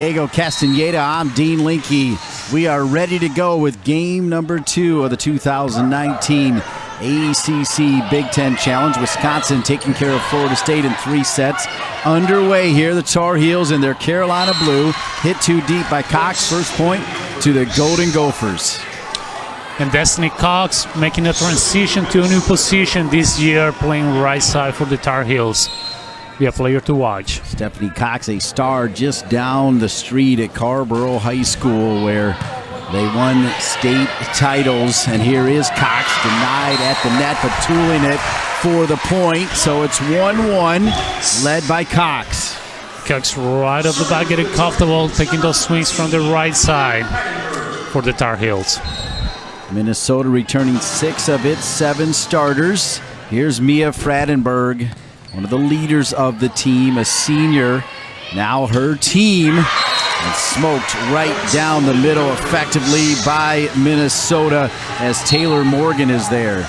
Diego Castaneda, I'm Dean Linke. We are ready to go with game number 2 of the 2019 ACC Big Ten Challenge. Wisconsin taking care of Florida State in 3 sets. Underway here, the Tar Heels in their Carolina blue. Hit too deep by Cox. First point to the Golden Gophers. And Destiny Cox making a transition to a new position this year, playing right side for the Tar Heels. Be a player to watch. Stephanie Cox, a star just down the street at Carrboro High School, where they won state titles. And here is Cox, denied at the net, but tooling it for the point. So it's 1-1, led by Cox. Cox right off the bat, getting comfortable, taking those swings from the right side for the Tar Heels. Minnesota returning 6 of its 7 starters. Here's Mia Fradenberg, one of the leaders of the team, a senior. Now her team, and smoked right down the middle effectively by Minnesota as Taylor Morgan is there.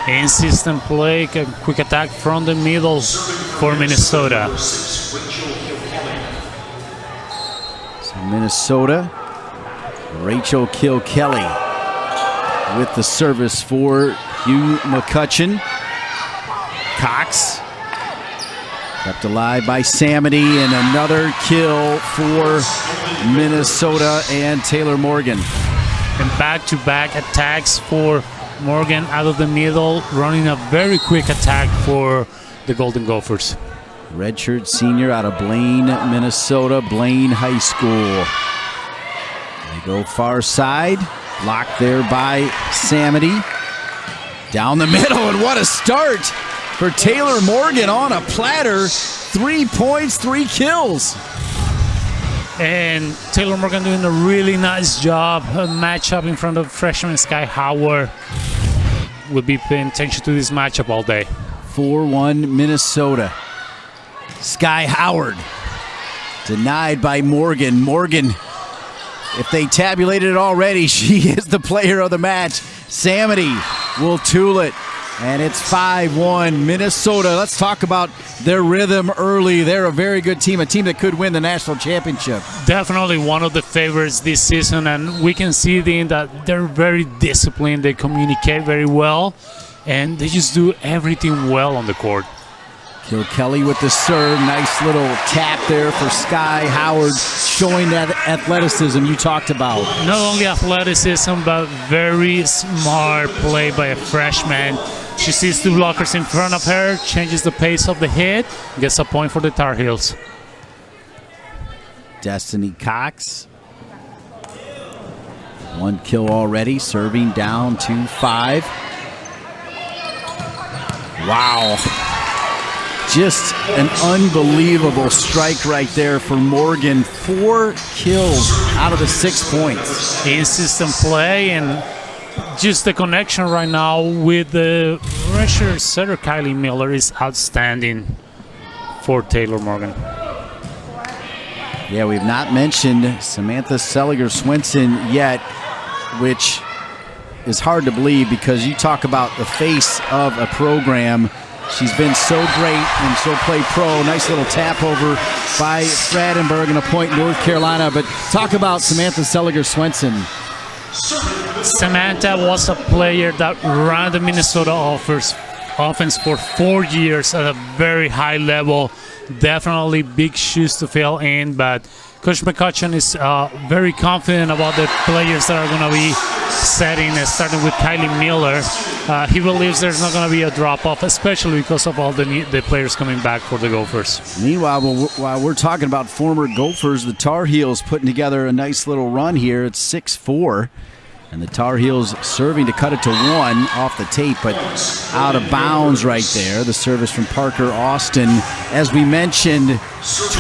Insistent play, a quick attack from the middle for Minnesota. So Minnesota, Rachel Kilkelly with the service for Hugh McCutcheon. Cox kept alive by Samity, and another kill for Minnesota and Taylor Morgan. And back-to-back attacks for Morgan out of the middle, running a very quick attack for the Golden Gophers. Redshirt senior out of Blaine, Minnesota, Blaine High School. They go far side, blocked there by Samity. Down the middle, and what a start for Taylor Morgan on a platter. 3 points, 3 kills. And Taylor Morgan doing a really nice job. A matchup in front of freshman Sky Howard. We'll be paying attention to this matchup all day. 4-1 Minnesota. Sky Howard denied by Morgan. Morgan, if they tabulated it already, she is the player of the match. Samity will tool it. And it's 5-1 Minnesota. Let's talk about their rhythm early. They're a very good team, a team that could win the national championship. Definitely one of the favorites this season, and we can see that they're very disciplined. They communicate very well, and they just do everything well on the court. Kilkelly with the serve. Nice little tap there for Sky Howard, showing that athleticism you talked about. Not only athleticism, but very smart play by a freshman. She sees 2 blockers in front of her, changes the pace of the hit, gets a point for the Tar Heels. Destiny Cox. 1 kill already, serving down 2-5. Wow. Just an unbelievable strike right there for Morgan. 4 kills out of the 6 points. Insistent play, and just the connection right now with the redshirt setter Kylie Miller is outstanding for Taylor Morgan. Yeah, we've not mentioned Samantha Seliger-Swenson yet, which is hard to believe because you talk about the face of a program. She's been so great, and she'll play pro. Nice little tap over by Fradenberg and a point North Carolina. But talk about Samantha Seliger-Swenson. Samantha was a player that ran the Minnesota offense for 4 years at a very high level. Definitely big shoes to fill in, but Coach McCutcheon is very confident about the players that are going to be setting, starting with Kylie Miller. He believes there's not going to be a drop-off, especially because of all the players coming back for the Gophers. Meanwhile, while we're talking about former Gophers, the Tar Heels putting together a nice little run here. It's 6-4. And the Tar Heels serving to cut it to 1 off the tape, but out of bounds right there. The service from Parker Austin. As we mentioned,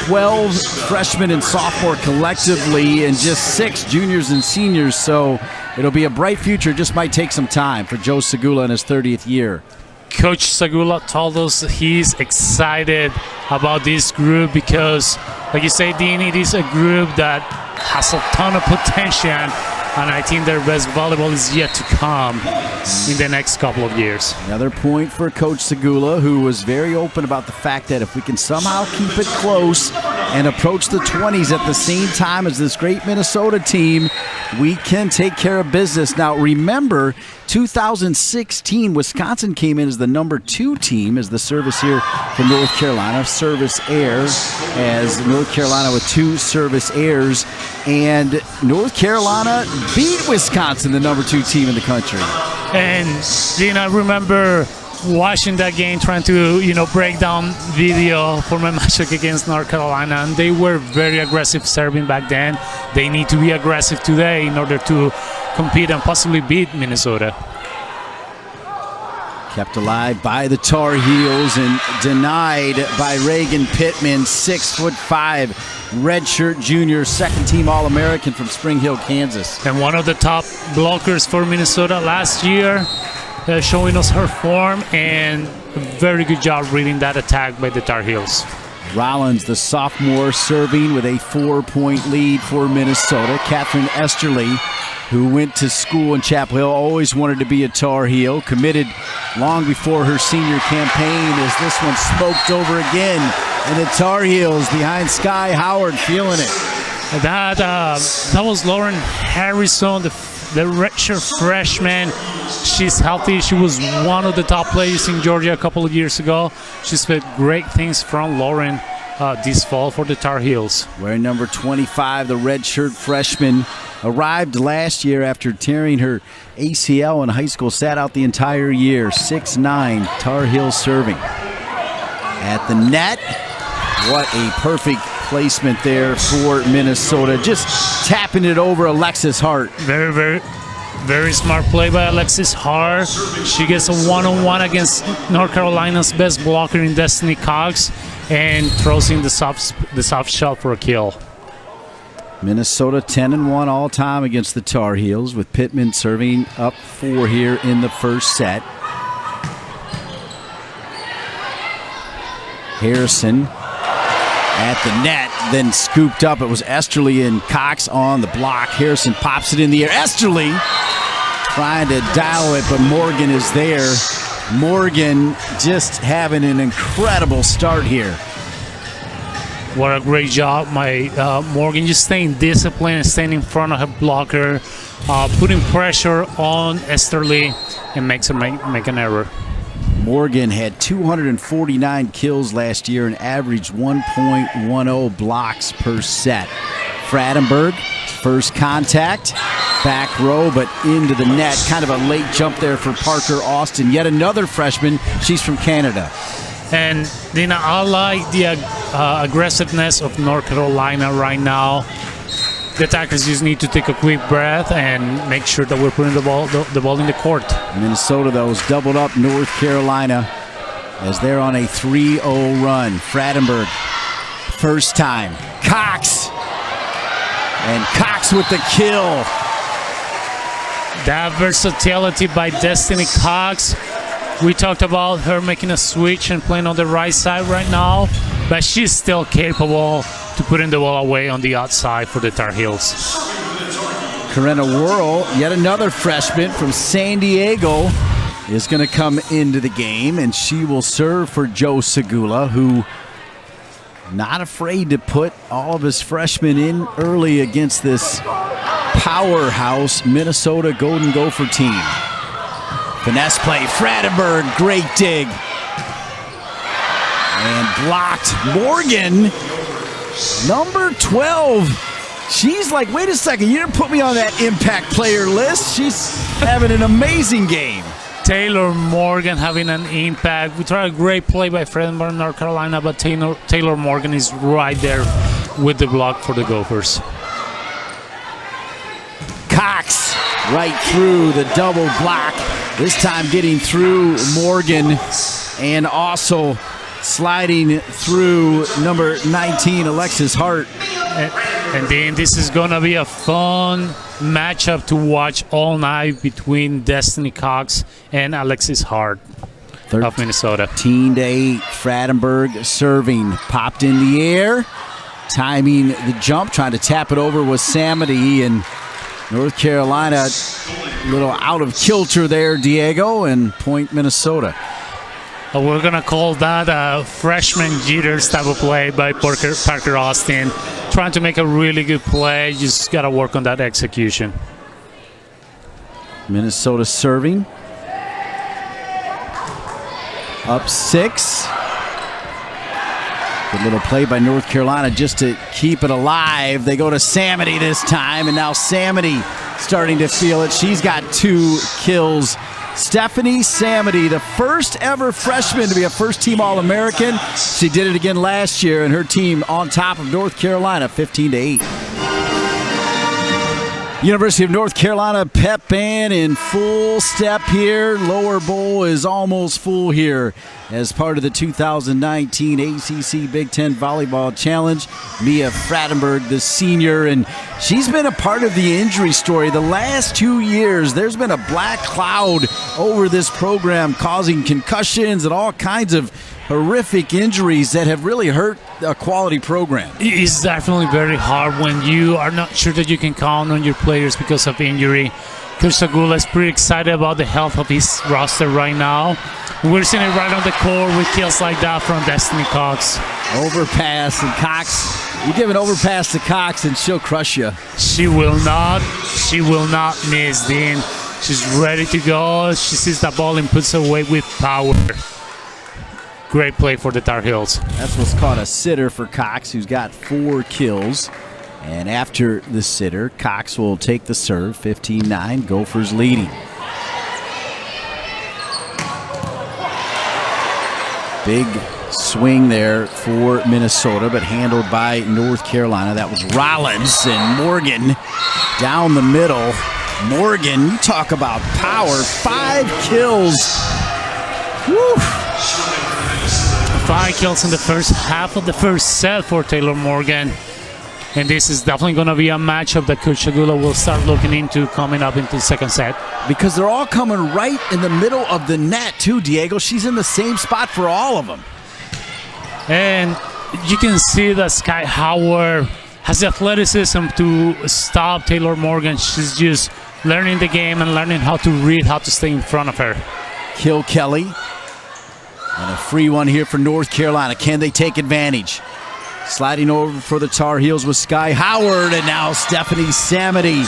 12 freshmen and sophomore collectively, and just 6 juniors and seniors. So it'll be a bright future. Just might take some time for Joe Segula in his 30th year. Coach Segula told us he's excited about this group because, like you say, Dean, it is a group that has a ton of potential. And I think their best volleyball is yet to come in the next couple of years. Another point for Coach Segula, who was very open about the fact that if we can somehow keep it close, and approach the 20s at the same time as this great Minnesota team, we can take care of business. Now, remember, 2016, Wisconsin came in as the number 2 team as the service here from North Carolina. Service errors as North Carolina with 2 service errors. And North Carolina beat Wisconsin, the number 2 team in the country. And, I remember watching that game, trying to, break down video for my matchup against North Carolina, and they were very aggressive serving back then. They need to be aggressive today in order to compete and possibly beat Minnesota. Kept alive by the Tar Heels and denied by Reagan Pittman, 6'5", redshirt junior, second-team All-American from Spring Hill, Kansas. And one of the top blockers for Minnesota last year, showing us her form, and a very good job reading that attack by the Tar Heels. Rollins, the sophomore, serving with a 4-point lead for Minnesota. Catherine Esterly, who went to school in Chapel Hill, always wanted to be a Tar Heel, committed long before her senior campaign, as this one smoked over again. And the Tar Heels behind Sky Howard feeling it. That was Lauren Harrison, the redshirt freshman. She's healthy. She was one of the top players in Georgia a couple of years ago. She's had great things from Lauren this fall for the Tar Heels. Wearing number 25, the redshirt freshman, arrived last year after tearing her ACL in high school, sat out the entire year. 6'9", Tar Heels serving. At the net, what a perfect placement there for Minnesota. Just tapping it over Alexis Hart. Very, very, very smart play by Alexis Hart. She gets a one-on-one against North Carolina's best blocker in Destiny Cox and throws in the soft shot for a kill. Minnesota 10-1 all time against the Tar Heels, with Pittman serving up 4 here in the first set. Harrison at the net, then scooped up. It was Esterly and Cox on the block. Harrison pops it in the air. Esterly trying to dial it, but Morgan is there. Morgan just having an incredible start here. What a great job, Morgan, just staying disciplined and staying in front of her blocker, putting pressure on Esterly, and makes her make an error. Morgan had 249 kills last year and averaged 1.10 blocks per set. Fradenberg, first contact, back row, but into the net. Kind of a late jump there for Parker Austin. Yet another freshman. She's from Canada. And Dina, I like the aggressiveness of North Carolina right now. The attackers just need to take a quick breath and make sure that we're putting the ball in the court. Minnesota, though, is doubled up North Carolina as they're on a 3-0 run. Fradenberg, first time. Cox. And Cox with the kill. That versatility by Destiny Cox. We talked about her making a switch and playing on the right side right now, but she's still capable to putting the ball away on the outside for the Tar Heels. Corinna Whirl, yet another freshman from San Diego, is going to come into the game, and she will serve for Joe Segula, who not afraid to put all of his freshmen in early against this powerhouse Minnesota Golden Gopher team. Finesse play, Fradenberg, great dig. And blocked. Morgan, number 12. She's like, wait a second, you didn't put me on that impact player list. She's having an amazing game. Taylor Morgan having an impact. We tried a great play by Fradenberg, North Carolina, but Taylor Morgan is right there with the block for the Gophers. Cox right through the double block. This time getting through Morgan and also sliding through number 19, Alexis Hart. And then this is going to be a fun matchup to watch all night between Destiny Cox and Alexis Hart of Minnesota. 13-8, Fradenberg serving. Popped in the air. Timing the jump, trying to tap it over was Samity, and North Carolina a little out of kilter there, Diego, and point Minnesota. We're going to call that a freshman jitters type of play by Parker Austin. Trying to make a really good play. Just got to work on that execution. Minnesota serving. Up 6. Good little play by North Carolina just to keep it alive. They go to Samity this time, and now Samity starting to feel it. She's got 2 kills. Stephanie Samity, the first ever freshman to be a first-team All-American. She did it again last year, and her team on top of North Carolina, 15-8. University of North Carolina pep band in full step here. Lower bowl is almost full here as part of the 2019 ACC Big Ten Volleyball Challenge. Mia Frattenberg, the senior, and she's been a part of the injury story. The last 2 years, there's been a black cloud over this program causing concussions and all kinds of horrific injuries that have really hurt a quality program. It's definitely very hard when you are not sure that you can count on your players because of injury. Coach Sagula is pretty excited about the health of his roster right now. We're seeing it right on the court with kills like that from Destiny Cox. Overpass, and Cox, you give an overpass to Cox and she'll crush you. She will not miss, Dean. She's ready to go. She sees the ball and puts it away with power. Great play for the Tar Heels. That's what's called a sitter for Cox, who's got 4 kills. And after the sitter, Cox will take the serve, 15-9, Gophers leading. Big swing there for Minnesota, but handled by North Carolina. That was Rollins, and Morgan down the middle. Morgan, you talk about power, 5 kills. Woo. 5 kills in the first half of the first set for Taylor Morgan. And this is definitely going to be a matchup that Coach Sagula will start looking into coming up into the second set. Because they're all coming right in the middle of the net, too, Diego. She's in the same spot for all of them. And you can see that Sky Howard has the athleticism to stop Taylor Morgan. She's just learning the game and learning how to read, how to stay in front of her. Kill Kelly. And a free one here for North Carolina. Can they take advantage? Sliding over for the Tar Heels with Sky Howard, and now Stephanie Samity.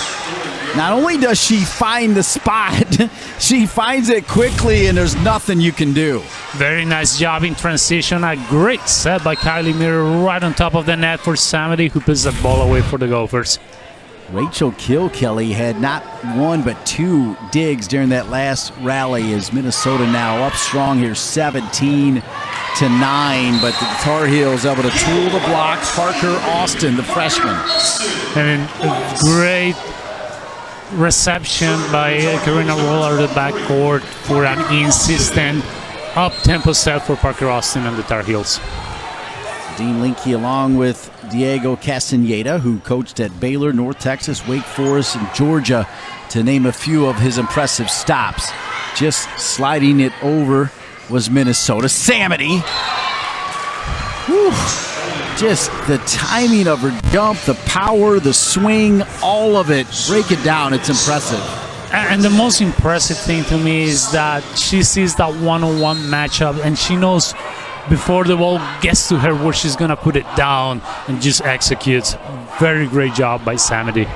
Not only does she find the spot, she finds it quickly, and there's nothing you can do. Very nice job in transition. A great set by Kylie Mirror right on top of the net for Samity, who puts the ball away for the Gophers. Rachel Kilkelly had not 1 but 2 digs during that last rally, as Minnesota now up strong here, 17-9. But the Tar Heels able to tool the block. Parker Austin, the freshman. And a great reception by Karina Roller the backcourt for an insistent up-tempo set for Parker Austin and the Tar Heels. Dean Linke along with Diego Castaneda, who coached at Baylor, North Texas, Wake Forest, and Georgia, to name a few of his impressive stops. Just sliding it over was Minnesota. Samity. Whew. Just the timing of her jump, the power, the swing, all of it. Break it down. It's impressive. And the most impressive thing to me is that she sees that one-on-one matchup, and she knows before the ball gets to her where she's going to put it down and just executes. Very great job by Samity.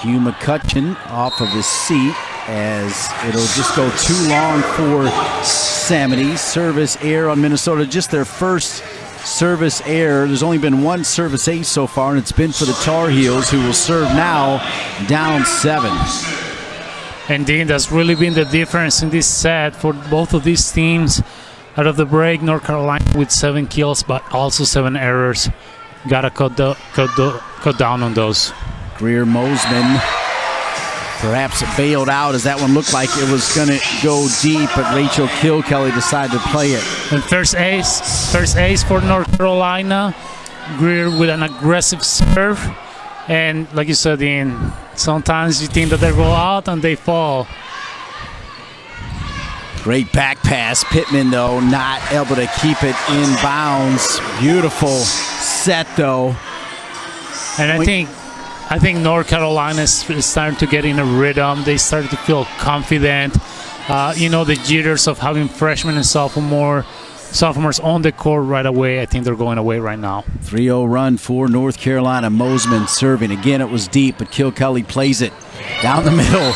Hugh McCutcheon off of his seat as it'll just go too long for Samity. Service error on Minnesota, just their first service error. There's only been 1 service ace so far, and it's been for the Tar Heels, who will serve now down 7. Indeed, that's really been the difference in this set for both of these teams. Out of the break, North Carolina with 7 kills, but also 7 errors. Gotta cut down on those. Greer Mosman perhaps bailed out, as that one looked like it was going to go deep, but Rachel Kilkelly decided to play it. And first ace for North Carolina. Greer with an aggressive serve. And like you said, Ian, sometimes you think that they go out and they fall. Great back pass. Pittman, though, not able to keep it in bounds. Beautiful set, though. And I think North Carolina is starting to get in a rhythm. They started to feel confident. the jitters of having freshmen and sophomores on the court right away. I think they're going away right now. 3-0 run for North Carolina. Mosman serving. Again, it was deep, but Kilkelly plays it down the middle.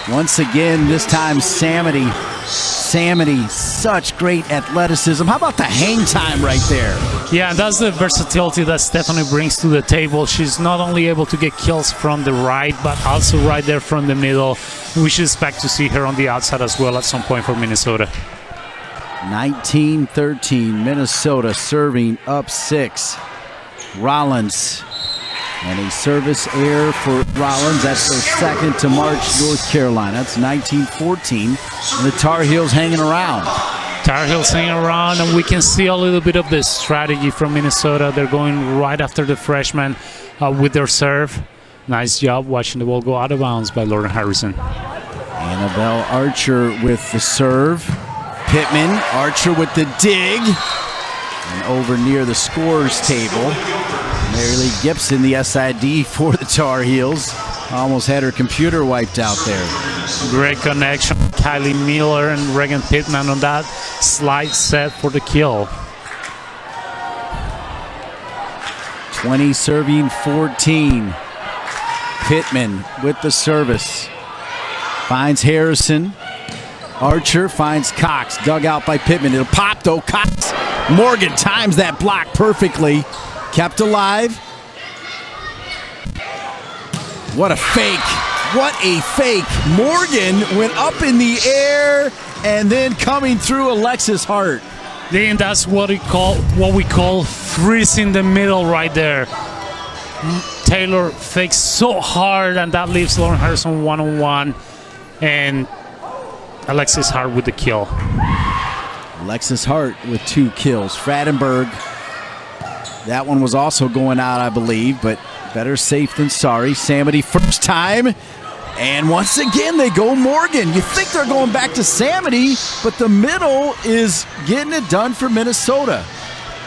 Once again, this time Samity, such great athleticism. How about the hang time right there? Yeah, that's the versatility that Stephanie brings to the table. She's not only able to get kills from the right, but also right there from the middle. We should expect to see her on the outside as well at some point for Minnesota. 19-13, Minnesota serving up 6. Rollins. And a service error for Rollins. That's their second to March, North Carolina. That's 19-14. And the Tar Heels hanging around. Tar Heels hanging around, and we can see a little bit of the strategy from Minnesota. They're going right after the freshman with their serve. Nice job watching the ball go out of bounds by Lauren Harrison. Annabelle Archer with the serve. Pittman, Archer with the dig. And over near the scorer's table, Mary Lee Gibson, the SID for the Tar Heels. Almost had her computer wiped out there. Great connection. Kylie Miller and Reagan Pittman on that slide set for the kill. 20 serving 14. Pittman with the service. Finds Harrison. Archer finds Cox. Dug out by Pittman. It'll pop though. Cox. Morgan times that block perfectly. Kept alive. What a fake. What a fake. Morgan went up in the air and then coming through Alexis Hart. Then that's what we call freezing the middle right there. Taylor fakes so hard, and that leaves Lauren Harrison one-on-one. And Alexis Hart with the kill. Alexis Hart with 2 kills. Fradenberg, that one was also going out, I believe, but better safe than sorry. Samity first time. And once again, they go Morgan. You think they're going back to Samity, but the middle is getting it done for Minnesota.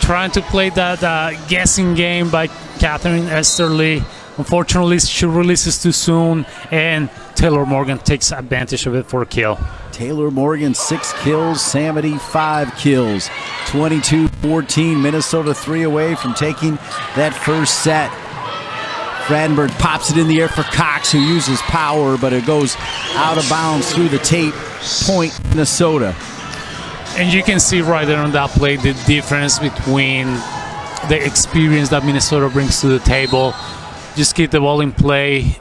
Trying to play that guessing game by Catherine Esterly. Unfortunately, she releases too soon, and Taylor Morgan takes advantage of it for a kill. Taylor Morgan, 6 kills. Samity, 5 kills. 22-14. Minnesota 3 away from taking that first set. Fradenberg pops it in the air for Cox, who uses power, but it goes out of bounds through the tape. Point, Minnesota. And you can see right there on that play the difference between the experience that Minnesota brings to the table. Just keep the ball in play.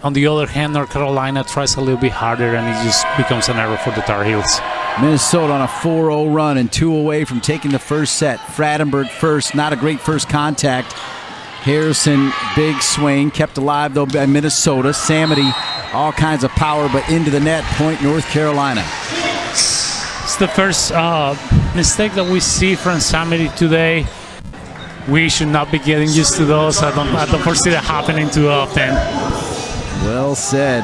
On the other hand, North Carolina tries a little bit harder, and it just becomes an error for the Tar Heels. Minnesota on a 4-0 run and 2 away from taking the first set. Fradenberg first, not a great first contact. Harrison, big swing, kept alive though by Minnesota. Samity, all kinds of power, but into the net. Point, North Carolina. It's the first mistake that we see from Samity today. We should not be getting used to those. I don't foresee that happening too often. Well said.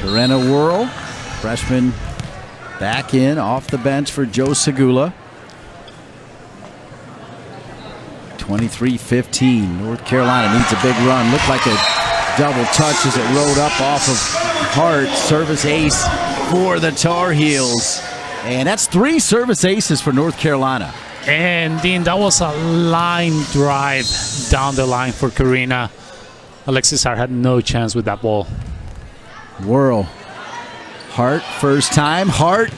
Karenna Whirl, freshman, back in off the bench for Joe Segula. 23-15. North Carolina needs a big run. Looked like a double touch as it rode up off of Hart. Service ace for the Tar Heels. And that's 3 service aces for North Carolina. And Dean, that was a line drive down the line for Karina. Alexis Hart had no chance with that ball. Whirl. Hart first time. Hart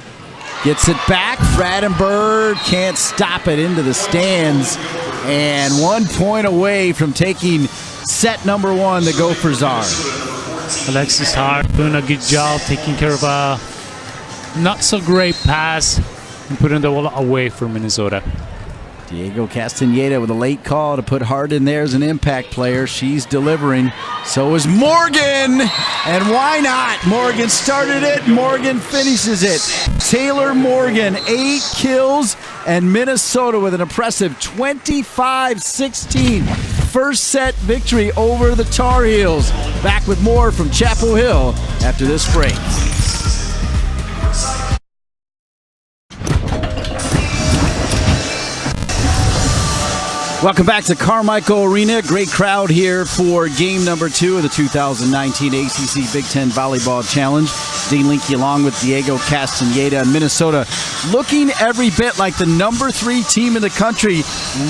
gets it back. Fradenberg can't stop it into the stands. And 1 point away from taking set number 1, the Gophers are. Alexis Hart doing a good job taking care of a not so great pass and putting the ball away for Minnesota. Diego Castaneda with a late call to put Hart in there as an impact player. She's delivering. So is Morgan. And why not? Morgan started it. Morgan finishes it. Taylor Morgan, 8 kills. And Minnesota with an impressive 25-16 first set victory over the Tar Heels. Back with more from Chapel Hill after this break. Welcome back to Carmichael Arena. Great crowd here for game number 2 of the 2019 ACC Big Ten Volleyball Challenge. Dean Linke along with Diego Castaneda. And Minnesota looking every bit like the number 3 team in the country.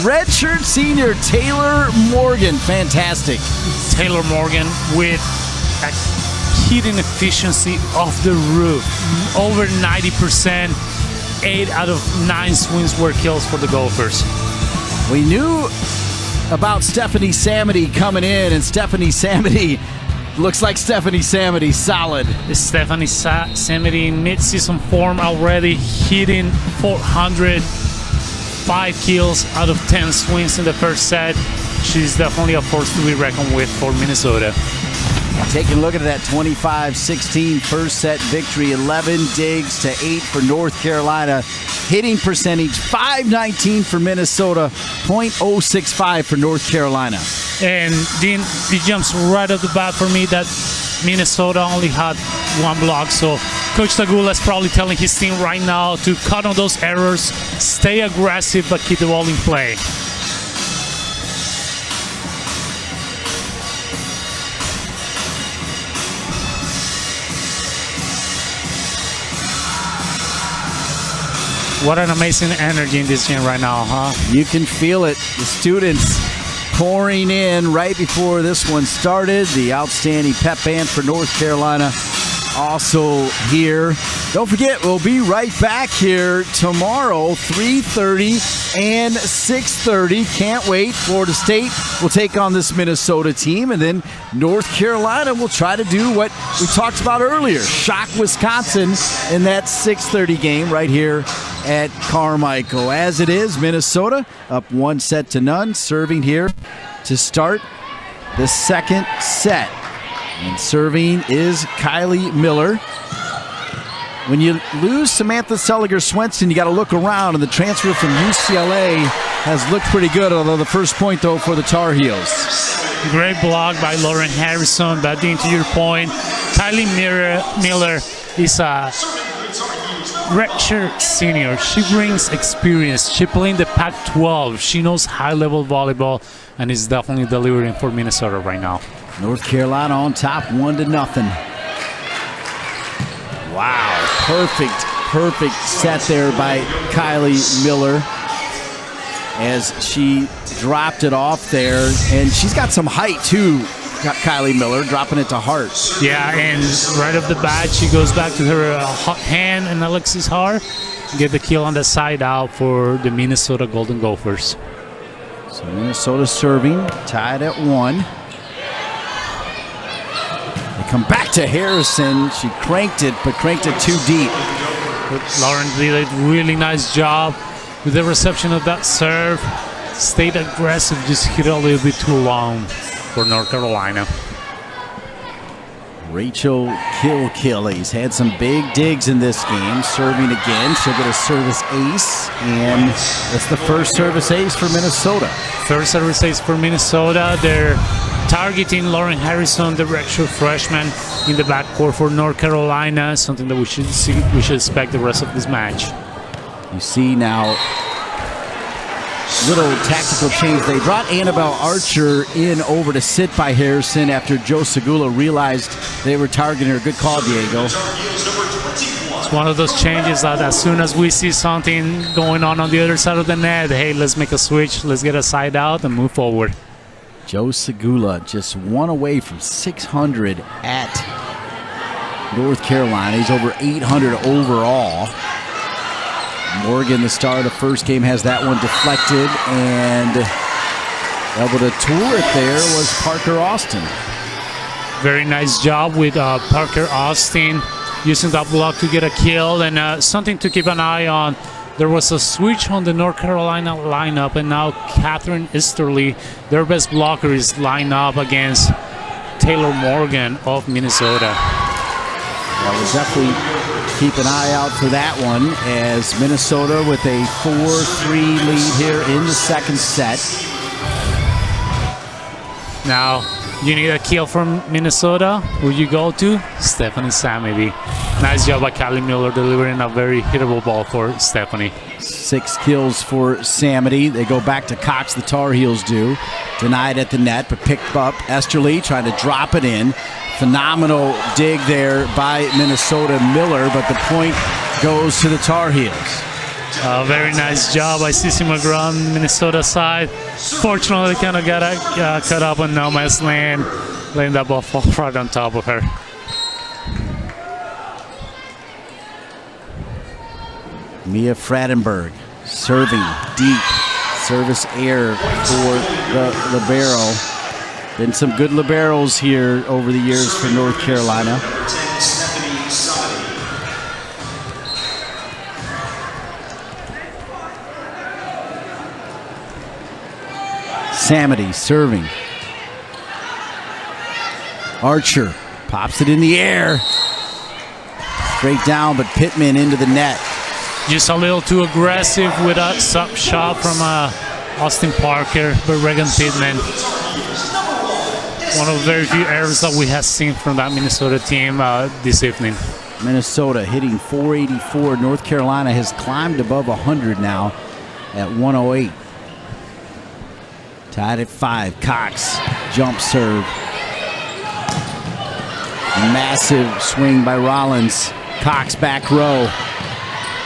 Redshirt senior Taylor Morgan, fantastic. Taylor Morgan with a hitting efficiency off the roof, over 90%. 8 out of 9 swings were kills for the Gophers. We knew about Stephanie Samity coming in, and Stephanie Samity looks like Stephanie Samity, solid. Stephanie Samity in mid-season form already, hitting 400, 5 kills out of 10 swings in the first set. She's definitely a force to be reckoned with for Minnesota. Taking a look at that 25-16 first set victory, 11 digs to 8 for North Carolina. Hitting percentage, .519 for Minnesota, .065 for North Carolina. And Dean, it jumps right off the bat for me that Minnesota only had 1 block. So Coach Tagula is probably telling his team right now to cut on those errors, stay aggressive, but keep the ball in play. What an amazing energy in this gym right now, huh? You can feel it. The students pouring in right before this one started. The outstanding pep band for North Carolina also here. Don't forget, we'll be right back here tomorrow, 3:30 and 6:30. Can't wait. Florida State will take on this Minnesota team, and then North Carolina will try to do what we talked about earlier, shock Wisconsin in that 6:30 game right here at Carmichael. As it is, Minnesota up 1-0, serving here to start the second set. And serving is Kylie Miller. When you lose Samantha Seliger-Swenson, you got to look around, and the transfer from UCLA has looked pretty good, although the first point, though, for the Tar Heels. Great block by Lauren Harrison, but Dean, to your point, Kylie Miller is a redshirt senior. She brings experience. She played in the Pac-12. She knows high-level volleyball, and is definitely delivering for Minnesota right now. North Carolina on top, 1-0. Wow, perfect set there by Kylie Miller as she dropped it off there. And she's got some height, too, Kylie Miller, dropping it to Hart. Yeah, and right off the bat, she goes back to her hand and Alexis Hart, get the kill on the side out for the Minnesota Golden Gophers. So Minnesota serving, tied at 1. They come back to Harrison. She cranked it, but cranked it too deep. Lauren did a really nice job with the reception of that serve. Stayed aggressive, just hit it a little bit too long for North Carolina. Rachel Kilkillies had some big digs in this game. Serving again. She'll get a service ace, and it's the first service ace for Minnesota. First service ace for Minnesota. They're targeting Lauren Harrison, the redshirt freshman, in the backcourt for North Carolina. Something that we should see. We should expect the rest of this match. You see now, little tactical change. They brought Annabelle Archer in over to sit by Harrison after Joe Segula realized they were targeting her. Good call, Diego. It's one of those changes that as soon as we see something going on the other side of the net, hey, let's make a switch, let's get a side out and move forward. Joe Segula just 1 away from 600 at North Carolina. He's over 800 overall. Morgan, the star of the first game, has that one deflected, and able to tool it there was Parker Austin. Very nice job with Parker Austin using that block to get a kill, and something to keep an eye on. There was a switch on the North Carolina lineup, and now Catherine Easterly, their best blocker, is lined up against Taylor Morgan of Minnesota. Well, we'll definitely keep an eye out for that one, as Minnesota with a 4-3 lead here in the second set. Now, you need a kill from Minnesota. Who you go to? Stephanie Samity. Nice job by Kylie Miller delivering a very hittable ball for Stephanie. 6 kills for Samity. They go back to Cox, the Tar Heels do. Denied at the net, but picked up. Esterly trying to drop it in. Phenomenal dig there by Minnesota Miller, but the point goes to the Tar Heels. Very nice job by Cece McGraw on Minnesota side. Fortunately, kind of got cut up on no man's land, letting that ball fall right on top of her. Mia Fradenberg serving deep. Service air for the libero. Been some good liberos here over the years for North Carolina. Samity serving. Archer pops it in the air. Straight down, but Pittman into the net. Just a little too aggressive with a sub shot from Austin Parker, but Regan Pittman. One of the very few errors that we have seen from that Minnesota team this evening. Minnesota hitting .484. North Carolina has climbed above 100 now at 108. Tied at 5. Cox, jump serve. Massive swing by Rollins. Cox back row.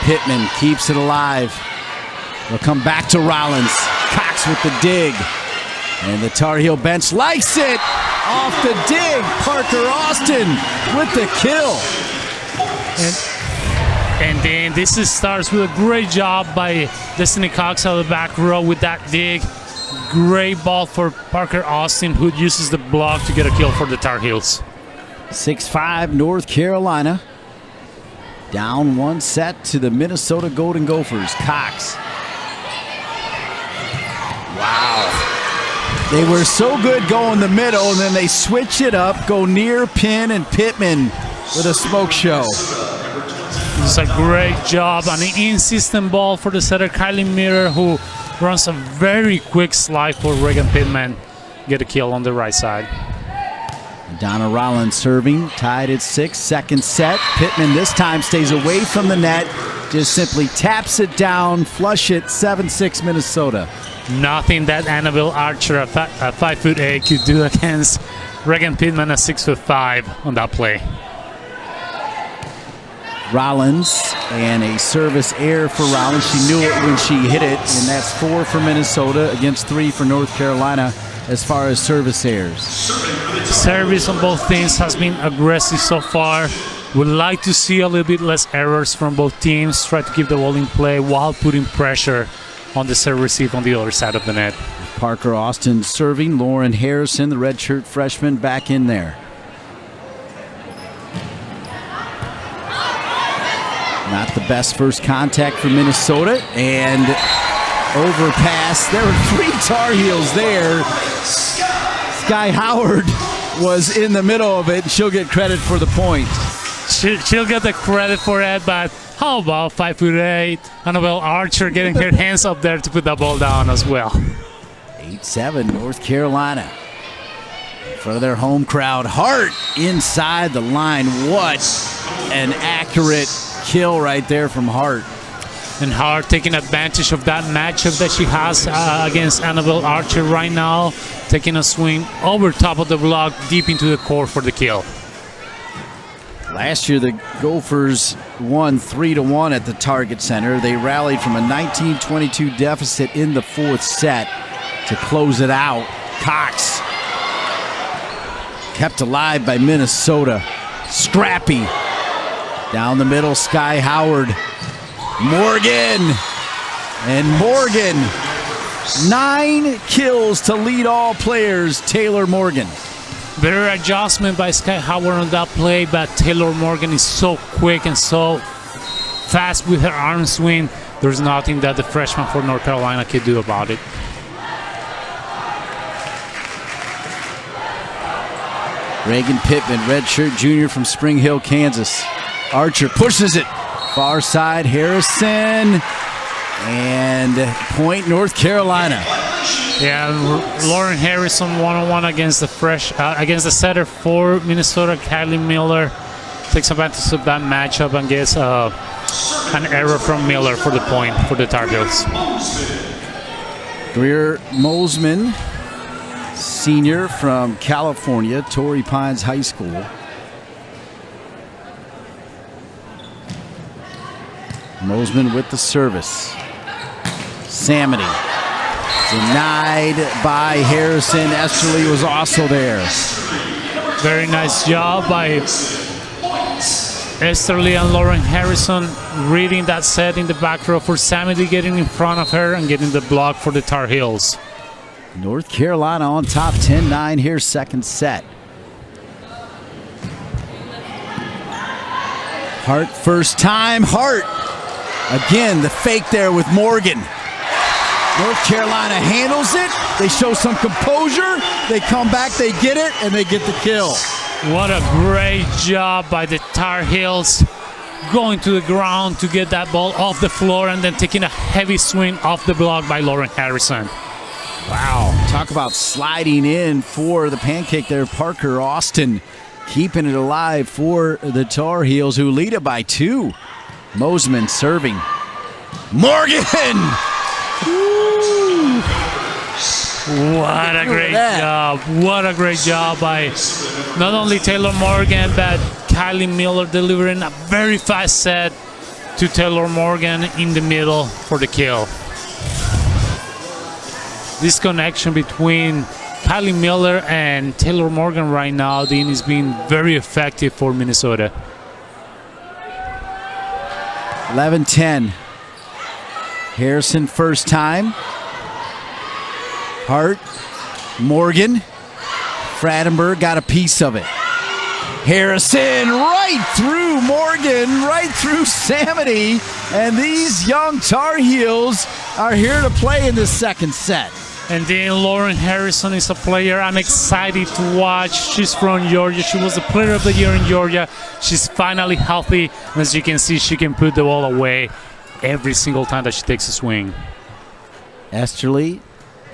Pittman keeps it alive. They'll come back to Rollins. Cox with the dig. And the Tar Heel bench likes it. Off the dig. Parker Austin with the kill. And then this starts with a great job by Destiny Cox out of the back row with that dig. Great ball for Parker Austin, who uses the block to get a kill for the Tar Heels. 6-5 North Carolina. Down one set to the Minnesota Golden Gophers. Cox. Wow. They were so good going the middle, and then they switch it up, go near pin, and Pittman with a smoke show. It's a great job on the in-system ball for the setter, Kylie Miller, who runs a very quick slide for Regan Pittman. Get a kill on the right side. Donna Rollins serving, tied at 6, second set. Pittman this time stays away from the net, just simply taps it down, flush it, 7-6 Minnesota. Nothing that Annabelle Archer, a 5'8", could do against Regan Pittman, a 6'5" on that play. Rollins and a service error for Rollins. She knew it when she hit it, and that's 4 for Minnesota against 3 for North Carolina as far as service errors. Service on both teams has been aggressive so far. Would like to see a little bit less errors from both teams. Try to keep the ball in play while putting pressure on the serve receive on the other side of the net. Parker Austin serving. Lauren Harrison, the redshirt freshman, back in there. Not the best first contact for Minnesota, and overpass. There were 3 Tar Heels there. Sky Howard was in the middle of it. She'll get credit for the point. She'll get the credit for it, but how about 5'8", Annabelle Archer getting her hands up there to put the ball down as well. 8-7 North Carolina. In front of their home crowd. Hart inside the line. What an accurate kill right there from Hart. And Hart taking advantage of that matchup that she has against Annabelle Archer right now. Taking a swing over top of the block, deep into the court for the kill. Last year, the Gophers won 3-1 at the Target Center. They rallied from a 19-22 deficit in the 4th set to close it out. Cox kept alive by Minnesota. Scrappy. Down the middle, Sky Howard. Morgan. And Morgan. 9 kills to lead all players, Taylor Morgan. Better adjustment by Sky Howard on that play, but Taylor Morgan is so quick and so fast with her arm swing. There's nothing that the freshman for North Carolina can do about it. Regan Pittman, redshirt junior from Spring Hill, Kansas. Archer pushes it. Far side, Harrison. And point, North Carolina. Yeah, Lauren Harrison one-on-one against the setter for Minnesota, Kylie Miller. Takes advantage of that matchup and gets an error from Miller for the point for the Tar Heels. Greer Mosman senior from California, Torrey Pines High School. Mosman with the service. Samity denied by Harrison. Esterly was also there. Very nice job by Esterly and Lauren Harrison reading that set in the back row for Samity, getting in front of her and getting the block for the Tar Heels. North Carolina on top 10-9 here, second set. Hart first time. Hart again, the fake there with Morgan. North Carolina handles it. They show some composure. They come back, they get it, and they get the kill. What a great job by the Tar Heels, going to the ground to get that ball off the floor and then taking a heavy swing off the block by Lauren Harrison. Wow, talk about sliding in for the pancake there. Parker Austin keeping it alive for the Tar Heels, who lead it by 2. Mosman serving. Morgan! Ooh. What a great job. What a great job by not only Taylor Morgan, but Kylie Miller delivering a very fast set to Taylor Morgan in the middle for the kill. This connection between Kylie Miller and Taylor Morgan right now, Dean, is being very effective for Minnesota. 11-10. Harrison first time. Hart, Morgan, Fradenberg got a piece of it. Harrison right through Morgan, right through Samity, and these young Tar Heels are here to play in the second set. And then Lauren Harrison is a player I'm excited to watch. She's from Georgia. She was the player of the year in Georgia. She's finally healthy. And as you can see, she can put the ball away every single time that she takes a swing. Esterly,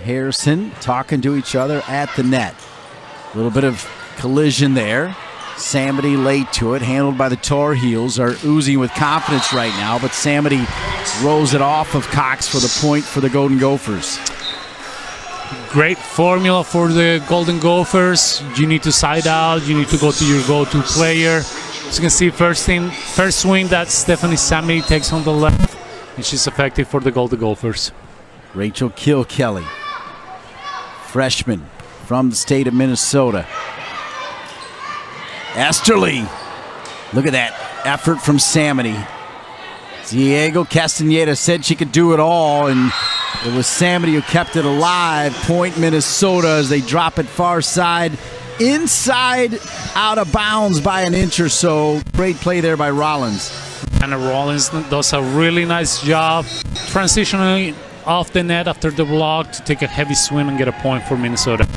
Harrison talking to each other at the net. A little bit of collision there. Samity late to it, handled by the Tar Heels, are oozing with confidence right now, but Samity rolls it off of Cox for the point for the Golden Gophers. Great formula for the Golden Gophers. You need to side out. You need to go to your go-to player. As you can see, first swing that Stephanie Samity takes on the left, and she's effective for the Golden Gophers. Rachel Kilkelly, freshman from the state of Minnesota. Esterly, look at that effort from Samity. Diego Castaneda said she could do it all, and it was Samity who kept it alive. Point Minnesota as they drop it far side, inside, out of bounds by an inch or so. Great play there by Rollins. Anna Rollins does a really nice job transitioning off the net after the block to take a heavy swing and get a point for Minnesota.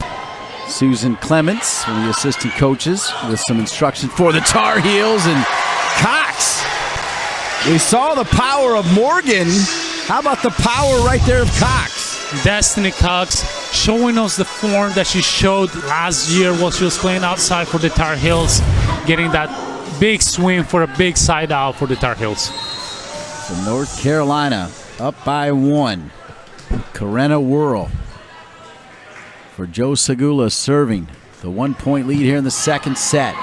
Susan Clements, one of the assistant coaches, with some instruction for the Tar Heels. And Cox, we saw the power of Morgan. How about the power right there of Cox? Destiny Cox showing us the form that she showed last year while she was playing outside for the Tar Heels, getting that big swing for a big side out for the Tar Heels. So North Carolina up by 1. Karenna Whirl for Joe Segula serving. The 1-point lead here in the second set.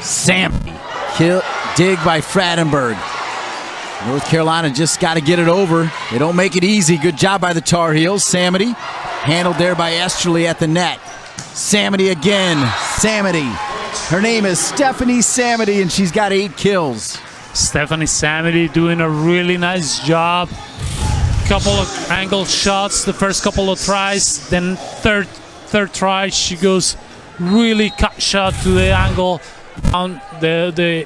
Sammy, dig by Fradenberg. North Carolina just got to get it over. They don't make it easy. Good job by the Tar Heels. Samity, handled there by Esterly at the net. Samity again. Samity. Her name is Stephanie Samity, and she's got 8 kills. Stephanie Samity doing a really nice job. Couple of angle shots, the first couple of tries, then third try, she goes really cut shot to the angle on the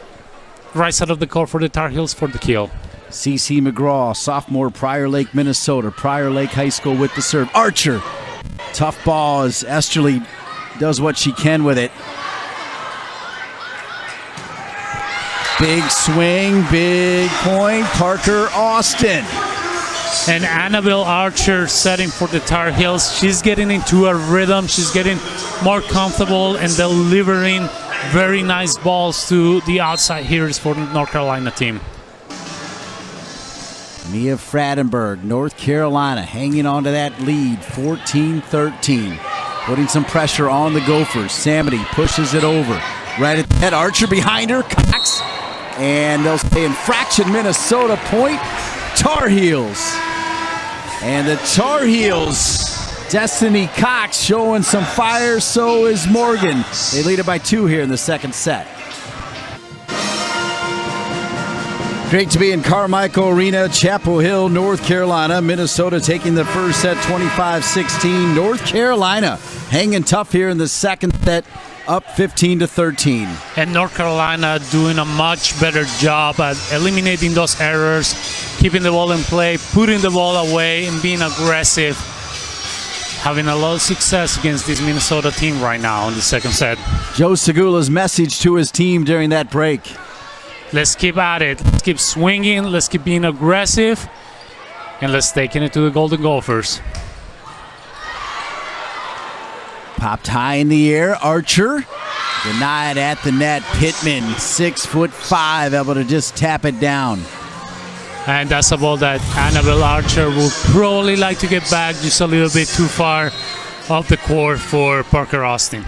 right side of the court for the Tar Heels for the kill. CeCe McGraw, sophomore, Prior Lake, Minnesota. Prior Lake High School with the serve. Archer. Tough ball as Esterly does what she can with it. Big swing, big point. Parker Austin. And Annabelle Archer setting for the Tar Heels. She's getting into a rhythm. She's getting more comfortable and delivering very nice balls to the outside hitters for the North Carolina team. Mia Fradenberg, North Carolina, hanging on to that lead, 14-13. Putting some pressure on the Gophers. Samity pushes it over. Right at the head, Archer behind her, Cox. And they'll say infraction, Minnesota point, Tar Heels. And the Tar Heels, Destiny Cox showing some fire, so is Morgan. They lead it by 2 here in the second set. Great to be in Carmichael Arena, Chapel Hill, North Carolina. Minnesota taking the first set 25-16. North Carolina hanging tough here in the second set, up 15-13. And North Carolina doing a much better job at eliminating those errors, keeping the ball in play, putting the ball away, and being aggressive. Having a lot of success against this Minnesota team right now in the second set. Joe Segula's message to his team during that break. Let's keep at it. Let's keep swinging. Let's keep being aggressive. And let's take it to the Golden Gophers. Popped high in the air. Archer denied at the net. Pittman, 6'5", able to just tap it down. And that's a ball that Annabelle Archer will probably like to get back just a little bit too far off the court for Parker Austin.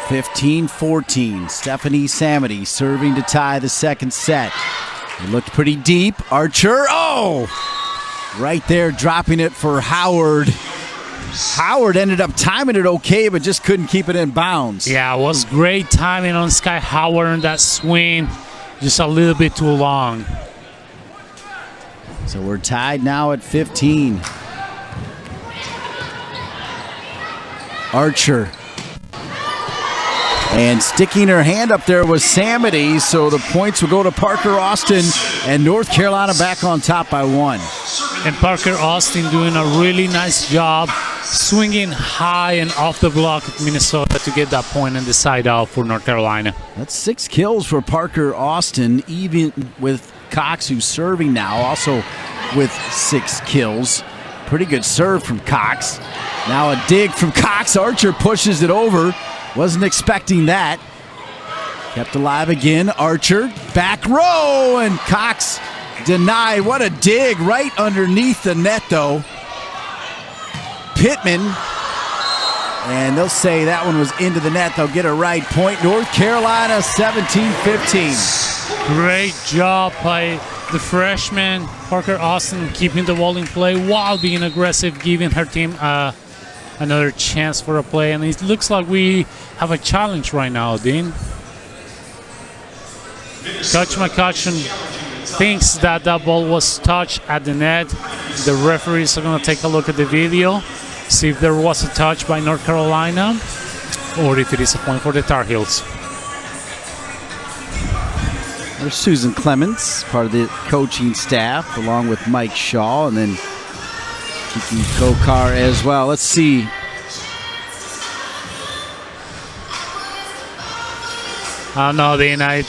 15-14. Stephanie Samity serving to tie the second set. It looked pretty deep. Archer, right there dropping it for Howard. Howard ended up timing it okay, but just couldn't keep it in bounds. Yeah, it was great timing on Sky Howard in that swing. Just a little bit too long. So we're tied now at 15. Archer. And sticking her hand up there was Samity, so the points will go to Parker Austin, and North Carolina back on top by 1. And Parker Austin doing a really nice job swinging high and off the block of Minnesota to get that point in the side out for North Carolina. That's 6 kills for Parker Austin, even with Cox, who's serving now, also with 6 kills. Pretty good serve from Cox. Now a dig from Cox. Archer pushes it over. Wasn't expecting that. Kept alive again. Archer, back row, and Cox denied. What a dig right underneath the net, though. Pittman, and they'll say that one was into the net. They'll get a right point. North Carolina 17-15. Great job by the freshman Parker Austin, keeping the ball in play while being aggressive, giving her team another chance for a play. And it looks like we have a challenge right now, Dean. Coach McCutcheon thinks that that ball was touched at the net. The referees are going to take a look at the video, see if there was a touch by North Carolina or if it is a point for the Tar Heels. There's Susan Clements, part of the coaching staff, along with Mike Shaw, and then Kiki Kokar as well. Let's see. I don't know, Dean. I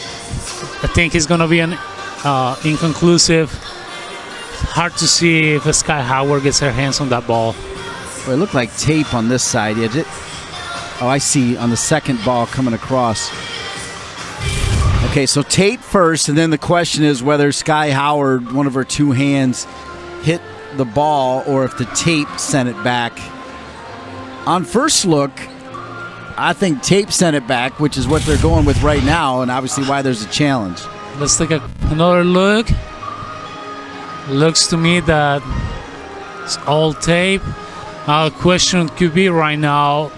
think it's going to be an inconclusive. Hard to see if Sky Howard gets her hands on that ball. Well, it looked like tape on this side. Oh, I see, on the second ball coming across. Okay, so tape first, and then the question is whether Sky Howard, one of her 2 hands, hit the ball or if the tape sent it back. On first look, I think tape sent it back, which is what they're going with right now, and obviously why there's a challenge. Let's take another look. Looks to me that it's all tape. Question could be right now,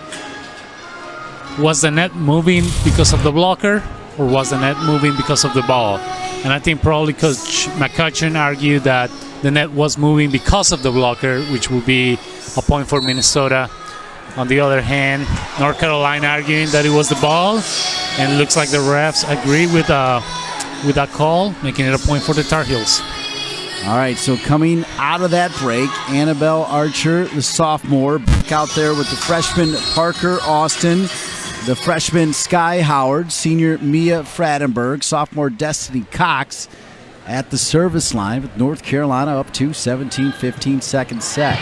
was the net moving because of the blocker or was the net moving because of the ball? And I think probably Coach McCutcheon argued that the net was moving because of the blocker, which will be a point for Minnesota. On the other hand, North Carolina arguing that it was the ball, and it looks like the refs agree with that call, making it a point for the Tar Heels. All right, so coming out of that break, Annabelle Archer, the sophomore, back out there with the freshman Parker Austin, the freshman Sky Howard, senior Mia Fradenberg, sophomore Destiny Cox at the service line with North Carolina up to 17-15 second set.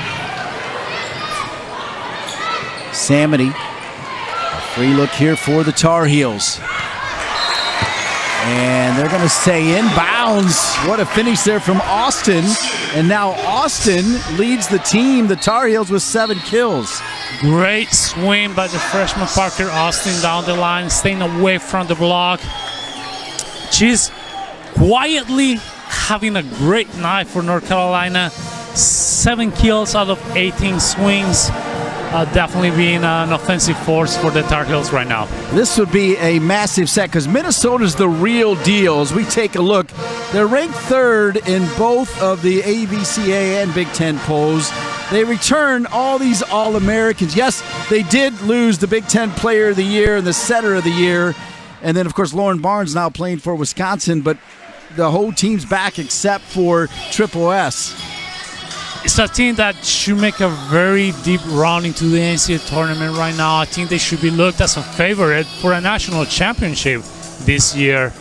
Samity, a free look here for the Tar Heels. And they're going to say inbounds. What a finish there from Austin. And now Austin leads the team, the Tar Heels, with 7 kills. Great swing by the freshman Parker Austin down the line, staying away from the block. She's quietly having a great night for North Carolina. 7 kills out of 18 swings. Definitely being an offensive force for the Tar Heels right now. This would be a massive set because Minnesota's the real deal. As we take a look, they're ranked 3rd in both of the AVCA and Big Ten polls. They return all these All-Americans. Yes, they did lose the Big Ten Player of the Year and the Setter of the Year. And then, of course, Lauren Barnes now playing for Wisconsin. But the whole team's back except for Triple S. It's a team that should make a very deep run into the NCAA tournament right now. I think they should be looked as a favorite for a national championship this year.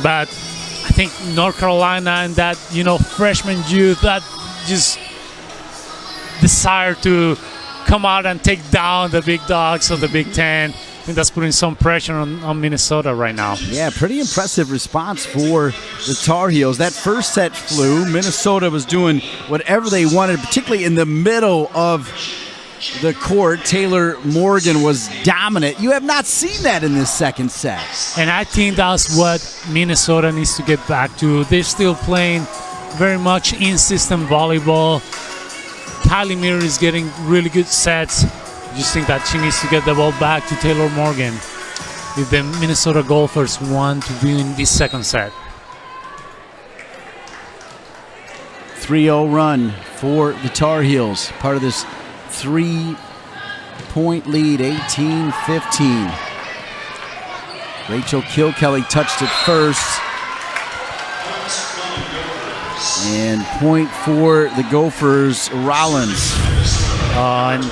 But I think North Carolina and that, freshman youth, that just desire to come out and take down the big dogs of the Big Ten. I think that's putting some pressure on Minnesota right now. Yeah, pretty impressive response for the Tar Heels. That first set flew. Minnesota was doing whatever they wanted, particularly in the middle of the court. Taylor Morgan was dominant. You have not seen that in this second set. And I think that's what Minnesota needs to get back to. They're still playing very much in-system volleyball. Kylie Mirror is getting really good sets. I just think that she needs to get the ball back to Taylor Morgan if the Minnesota Golfers want to win this second set. 3-0 run for the Tar Heels. Part of this 3-point lead, 18-15. Rachel Kilkelly touched it first. And point for the Gophers, Rollins. And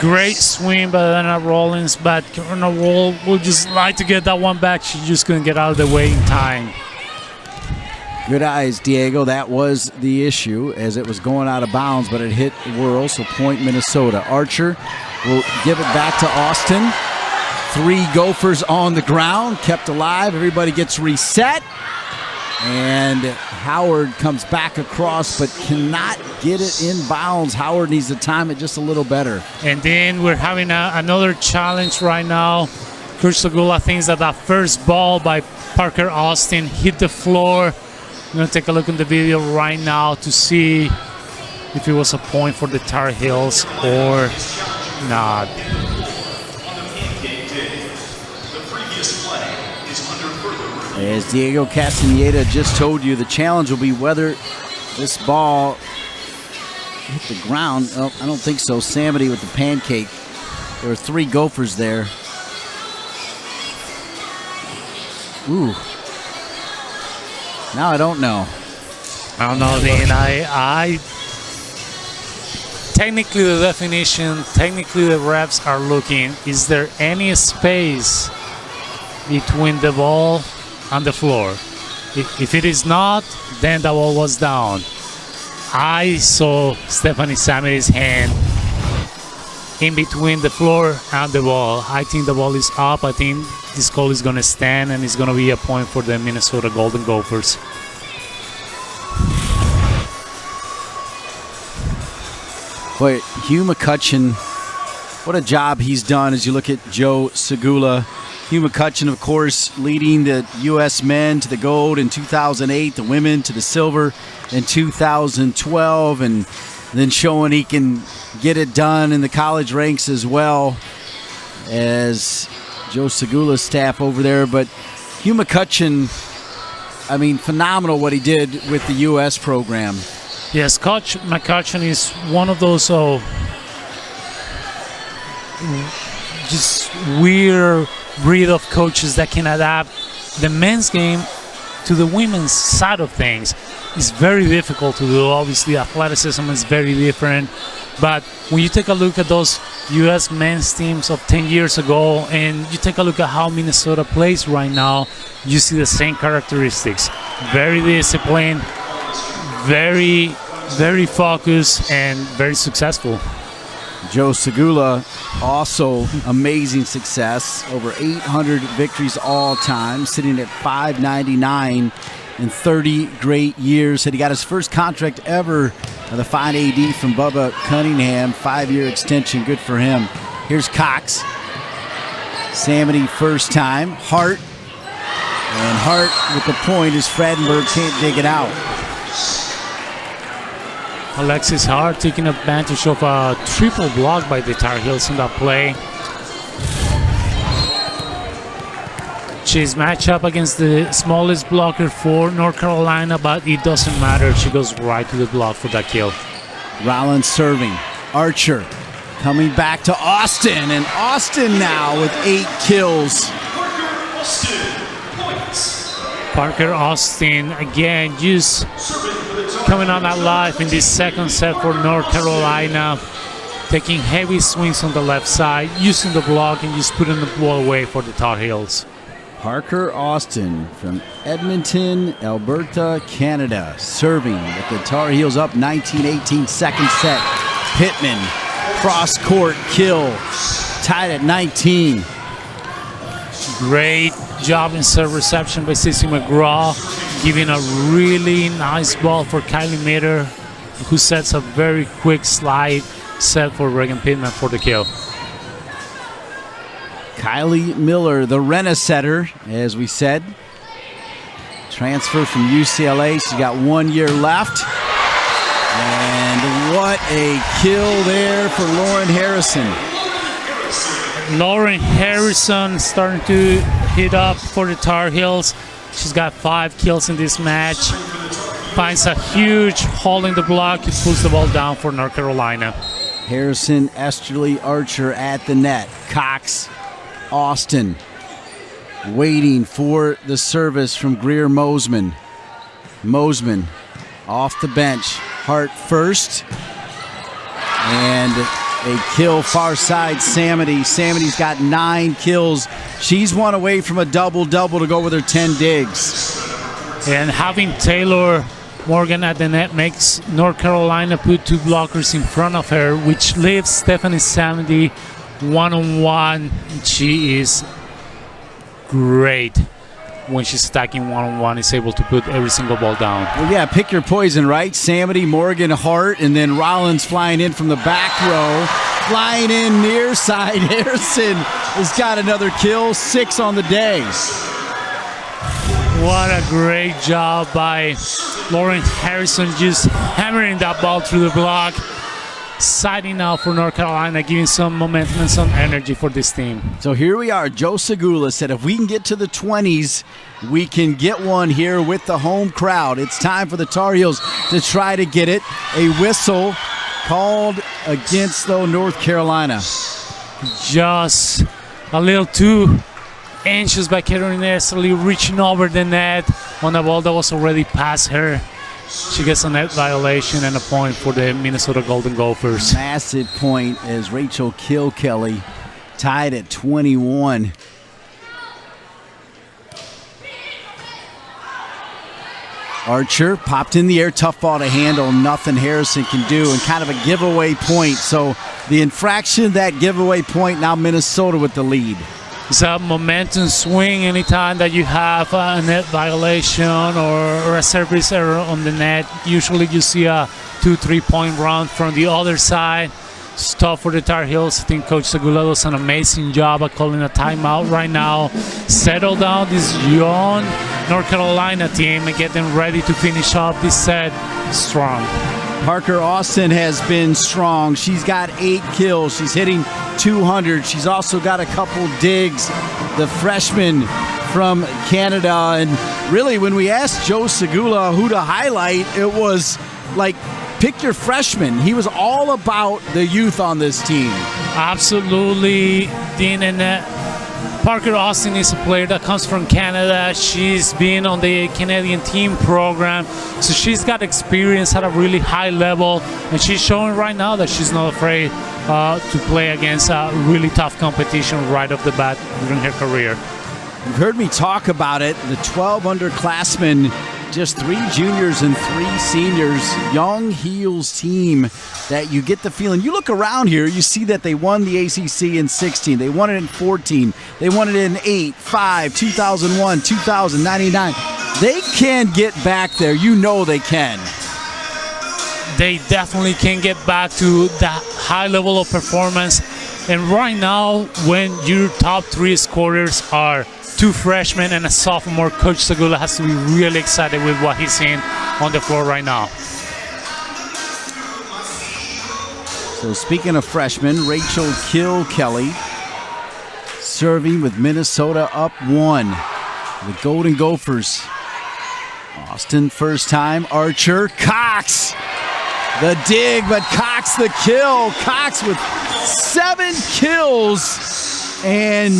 great swing by Anna Rollins, but Anna will just like to get that one back. She just couldn't get out of the way in time. Good eyes, Diego. That was the issue as it was going out of bounds, but it hit the whirl, so point Minnesota. Archer will give it back to Austin. 3 Gophers on the ground, kept alive. Everybody gets reset. And Howard comes back across but cannot get it in bounds. Howard needs to time it just a little better. And then we're having another challenge right now. Coach Segula thinks that first ball by Parker Austin hit the floor. I'm going to take a look in the video right now to see if it was a point for the Tar Heels or not. As Diego Castaneda just told you, the challenge will be whether this ball hit the ground. Oh, I don't think so. Samity with the pancake. There are 3 Gophers there. Ooh. Now I don't know. I don't know, Dean. I technically the definition, technically the refs are looking. Is there any space between the ball on the floor? If it is not, then the ball was down. I saw Stephanie Samity's hand in between the floor and the ball. I think the ball is up. I think this call is going to stand, and it's going to be a point for the Minnesota Golden Gophers. Boy, Hugh McCutcheon, what a job he's done as you look at Joe Segula. Hugh McCutcheon, of course, leading the U.S. men to the gold in 2008, the women to the silver in 2012, and then showing he can get it done in the college ranks as well as Joe Segula's staff over there. But Hugh McCutcheon, I mean, phenomenal what he did with the U.S. program. Yes, Coach McCutcheon is one of those just weird breed of coaches that can adapt the men's game to the women's side of things. It's very difficult to do. Obviously, athleticism is very different. But when you take a look at those U.S. men's teams of 10 years ago and you take a look at how Minnesota plays right now, you see the same characteristics. Very disciplined, very focused, and very successful. Joe Segula, also amazing success. Over 800 victories all time, sitting at 599 in 30 great years. Said he got his first contract ever, the fine AD from Bubba Cunningham, 5-year extension. Good for him. Here's Cox. Samity first time. Hart. And Hart with the point as Fredenberg can't dig it out. Alexis Hart taking advantage of a triple block by the Tar Heels in that play. She's matched up against the smallest blocker for North Carolina, but it doesn't matter. She goes right to the block for that kill. Rollins serving. Archer coming back to Austin, and Austin now with 8 kills. Parker Austin again just coming on alive in this second set for North Carolina, taking heavy swings on the left side, using the block and just putting the ball away for the Tar Heels. Parker Austin from Edmonton, Alberta, Canada, serving with the Tar Heels up 19-18, second set. Pittman, cross-court kill, tied at 19. Great job in serve reception by Sissy McGraw, giving a really nice ball for Kylie Mater, who sets a very quick slide set for Reagan Pittman for the kill. Kylie Miller, the Rena-setter, as we said. Transfer from UCLA. She's got 1 year left. And what a kill there for Lauren Harrison. Lauren Harrison starting to hit up for the Tar Heels. She's got 5 kills in this match. Finds a huge hole in the block. He pulls the ball down for North Carolina. Harrison, Esterly, Archer at the net. Cox, Austin waiting for the service from Greer Mosman. Mosman off the bench. Hart first. And a kill far side, Samity. Samity's got 9 kills. She's one away from a double-double to go with her 10 digs. And having Taylor Morgan at the net makes North Carolina put 2 blockers in front of her, which leaves Stephanie Samity one-on-one. She is great when she's stacking one-on-one, is able to put every single ball down. Well, yeah, pick your poison, right? Samity, Morgan, Hart, and then Rollins flying in from the back row. Flying in near side. Harrison has got another kill, 6 on the day. What a great job by Lauren Harrison, just hammering that ball through the block. Siding out for North Carolina, giving some momentum and some energy for this team. So here we are. Joe Segula said if we can get to the 20s, we can get one here with the home crowd. It's time for the Tar Heels to try to get it. A whistle called against, though, North Carolina. Just a little too anxious by Caroline Esterly, reaching over the net on a ball that was already past her. She gets a net violation and a point for the Minnesota Golden Gophers. Massive point as Rachel Kilkelly tied at 21. Archer popped in the air, tough ball to handle, nothing Harrison can do, and kind of a giveaway point. So the infraction, that giveaway point, now Minnesota with the lead. It's a momentum swing anytime that you have a net violation or a service error on the net. Usually you see a 2-3 point run from the other side. It's tough for the Tar Heels. I think Coach Segula does an amazing job at calling a timeout right now. Settle down this young North Carolina team and get them ready to finish off this set strong. Parker Austin has been strong. She's got 8 kills. She's hitting 200. She's also got a couple digs. The freshman from Canada. And really, when we asked Joe Segula who to highlight, it was like, pick your freshman. He was all about the youth on this team. Absolutely, Dean. And Parker Austin is a player that comes from Canada. She's been on the Canadian team program, so she's got experience at a really high level, and she's showing right now that she's not afraid to play against a really tough competition right off the bat during her career. You've heard me talk about it. The 12 underclassmen just 3 juniors and 3 seniors. Young Heels team that you get the feeling. You look around here, you see that they won the ACC in 16. They won it in 14. They won it in 8, 5, 2001, 2000, 99. They can get back there. You know they can. They definitely can get back to that high level of performance. And right now, when your top 3 scorers are 2 freshmen and a sophomore, Coach Segula has to be really excited with what he's seeing on the floor right now. So speaking of freshmen, Rachel Kelly serving with Minnesota up 1. The Golden Gophers. Austin first time, Archer, Cox. The dig, but Cox the kill. Cox with 7 kills. And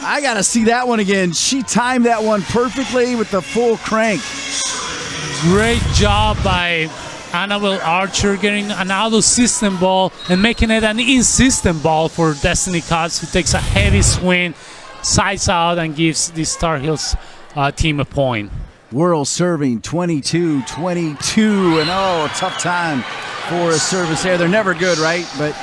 I got to see that one again. She timed that one perfectly with the full crank. Great job by Annabelle Archer getting an out-of-system ball and making it an in-system ball for Destiny Cox, who takes a heavy swing, sides out, and gives the Tar Heels team a point. Worrell serving 22-22, and a tough time for a service there. They're never good, right? But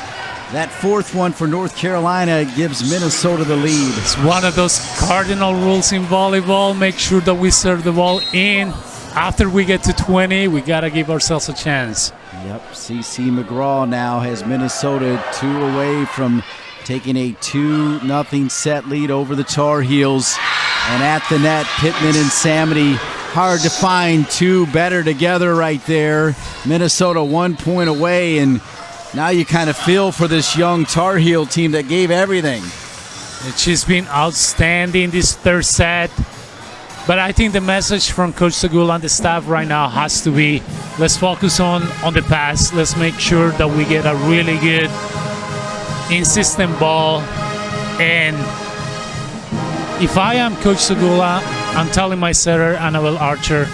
that 4th one for North Carolina gives Minnesota the lead. It's one of those cardinal rules in volleyball. Make sure that we serve the ball in. After we get to 20, we got to give ourselves a chance. Yep, CC McGraw now has Minnesota 2 away from taking a 2-0 set lead over the Tar Heels. And at the net, Pittman and Samity, hard to find 2 better together right there. Minnesota 1 point away, and now you kind of feel for this young Tar Heel team that gave everything. She's been outstanding this 3rd set. But I think the message from Coach Segula and the staff right now has to be, let's focus on the pass. Let's make sure that we get a really good in-system ball. And if I am Coach Segula, I'm telling my setter, Annabelle Archer,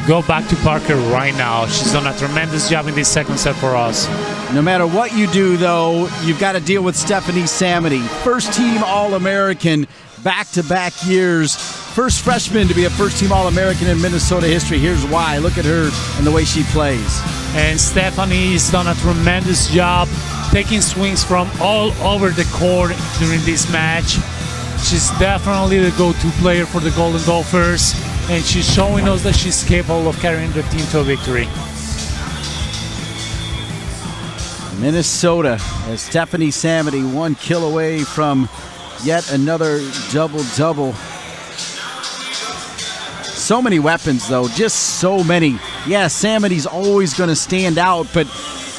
go back to Parker right now. She's done a tremendous job in this 2nd set for us. No matter what you do, though, you've got to deal with Stephanie Samity. First-team All-American, back-to-back years. First freshman to be a first-team All-American in Minnesota history. Here's why. Look at her and the way she plays. And Stephanie's done a tremendous job taking swings from all over the court during this match. She's definitely the go-to player for the Golden Gophers, and she's showing us that she's capable of carrying the team to a victory. Minnesota, as Stephanie Samity 1 kill away from yet another double-double. So many weapons, though, just so many. Yeah, Samity's always going to stand out, but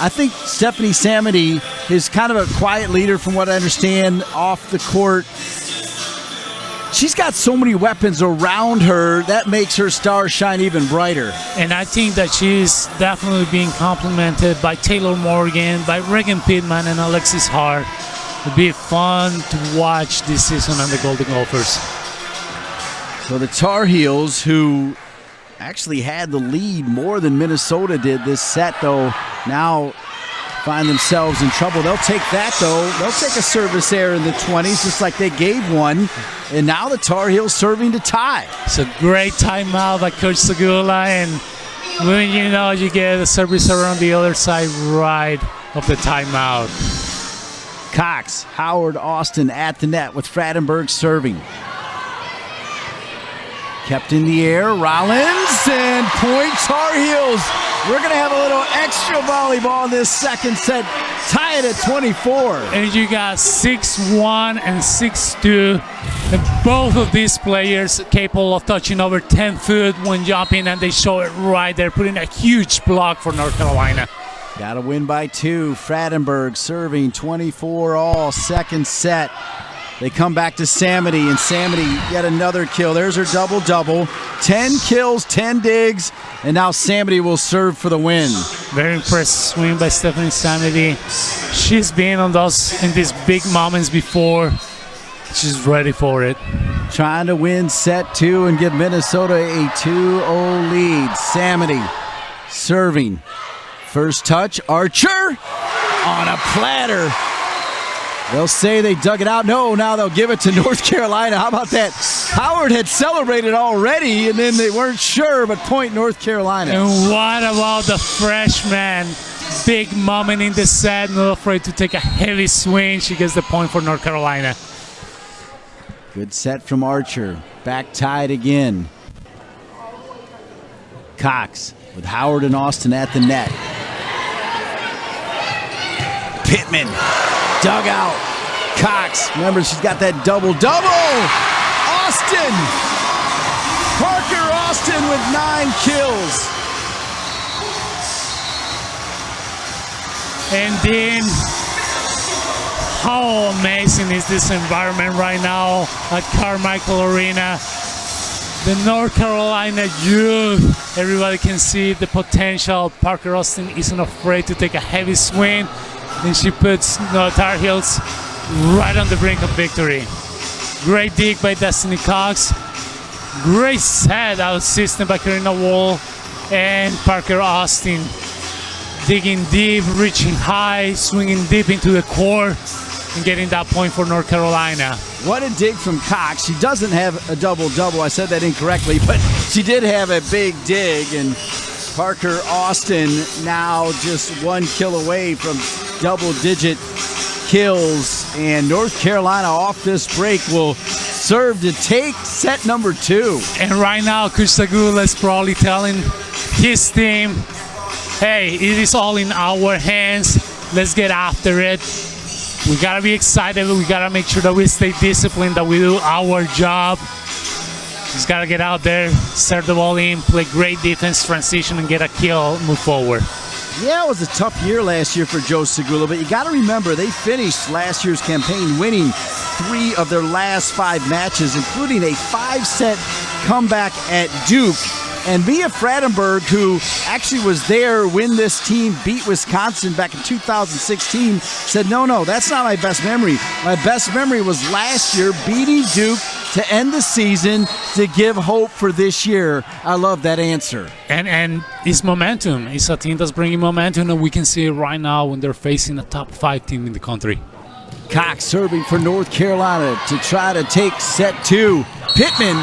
I think Stephanie Samity is kind of a quiet leader from what I understand off the court. She's got so many weapons around her that makes her star shine even brighter. And I think that she's definitely being complimented by Taylor Morgan, by Regan Pittman, and Alexis Hart. It'll be fun to watch this season on the Golden Gophers. So the Tar Heels, who actually had the lead more than Minnesota did this set, though, now find themselves in trouble. They'll take that, though. They'll take a service error in the 20s, just like they gave one. And now the Tar Heels serving to tie. It's a great timeout by Coach Segula, and when you know you get a service error on the other side right of the timeout. Cox, Howard, Austin at the net with Fradenberg serving. Kept in the air, Rollins, and point Tar Heels. We're going to have a little extra volleyball in this 2nd set. Tie it at 24. And you got 6-1 and 6-2. And both of these players capable of touching over 10 foot when jumping, and they show it right there, putting a huge block for North Carolina. Got to win by 2. Fradenberg serving 24 all, 2nd set. They come back to Samity, and Samity yet another kill. There's her double-double. 10 kills, 10 digs, and now Samity will serve for the win. Very impressive swing by Stephanie Samity. She's been on in these big moments before. She's ready for it. Trying to win set 2 and give Minnesota a 2-0 lead. Samity serving. First touch, Archer on a platter. They'll say they dug it out. No, now they'll give it to North Carolina. How about that Howard had celebrated already, and then they weren't sure, but point North Carolina. And what about the freshman? Big moment in the set, not afraid to take a heavy swing. She gets the point for North Carolina. Good set from Archer. Back tied again. Cox with Howard and Austin at the net. Pittman, dugout. Cox, remember she's got that double-double. Austin! Parker Austin with 9 kills. And then, how amazing is this environment right now at Carmichael Arena? The North Carolina youth, everybody can see the potential. Parker Austin isn't afraid to take a heavy swing, and she puts Tar Heels right on the brink of victory. Great dig by Destiny Cox. Great set out system by Karina Wall and Parker Austin. Digging deep, reaching high, swinging deep into the court, and getting that point for North Carolina. What a dig from Cox. She doesn't have a double-double. I said that incorrectly, but she did have a big dig, and Parker Austin now just 1 kill away from double-digit kills, and North Carolina off this break will serve to take set number 2. And right now, Coach Sagula is probably telling his team, hey, it is all in our hands. Let's get after it. We got to be excited. We got to make sure that we stay disciplined, that we do our job. Just got to get out there, serve the ball in, play great defense, transition, and get a kill, move forward. Yeah, it was a tough year last year for Joe Segula, but you got to remember they finished last year's campaign winning 3 of their last 5 matches, including a 5-set comeback at Duke. And Mia Fradenberg, who actually was there when this team beat Wisconsin back in 2016, said, no, that's not my best memory. My best memory was last year beating Duke to end the season to give hope for this year. I love that answer. And it's momentum. It's a team that's bringing momentum, and we can see it right now when they're facing a top 5 team in the country. Cox serving for North Carolina to try to take set 2. Pittman.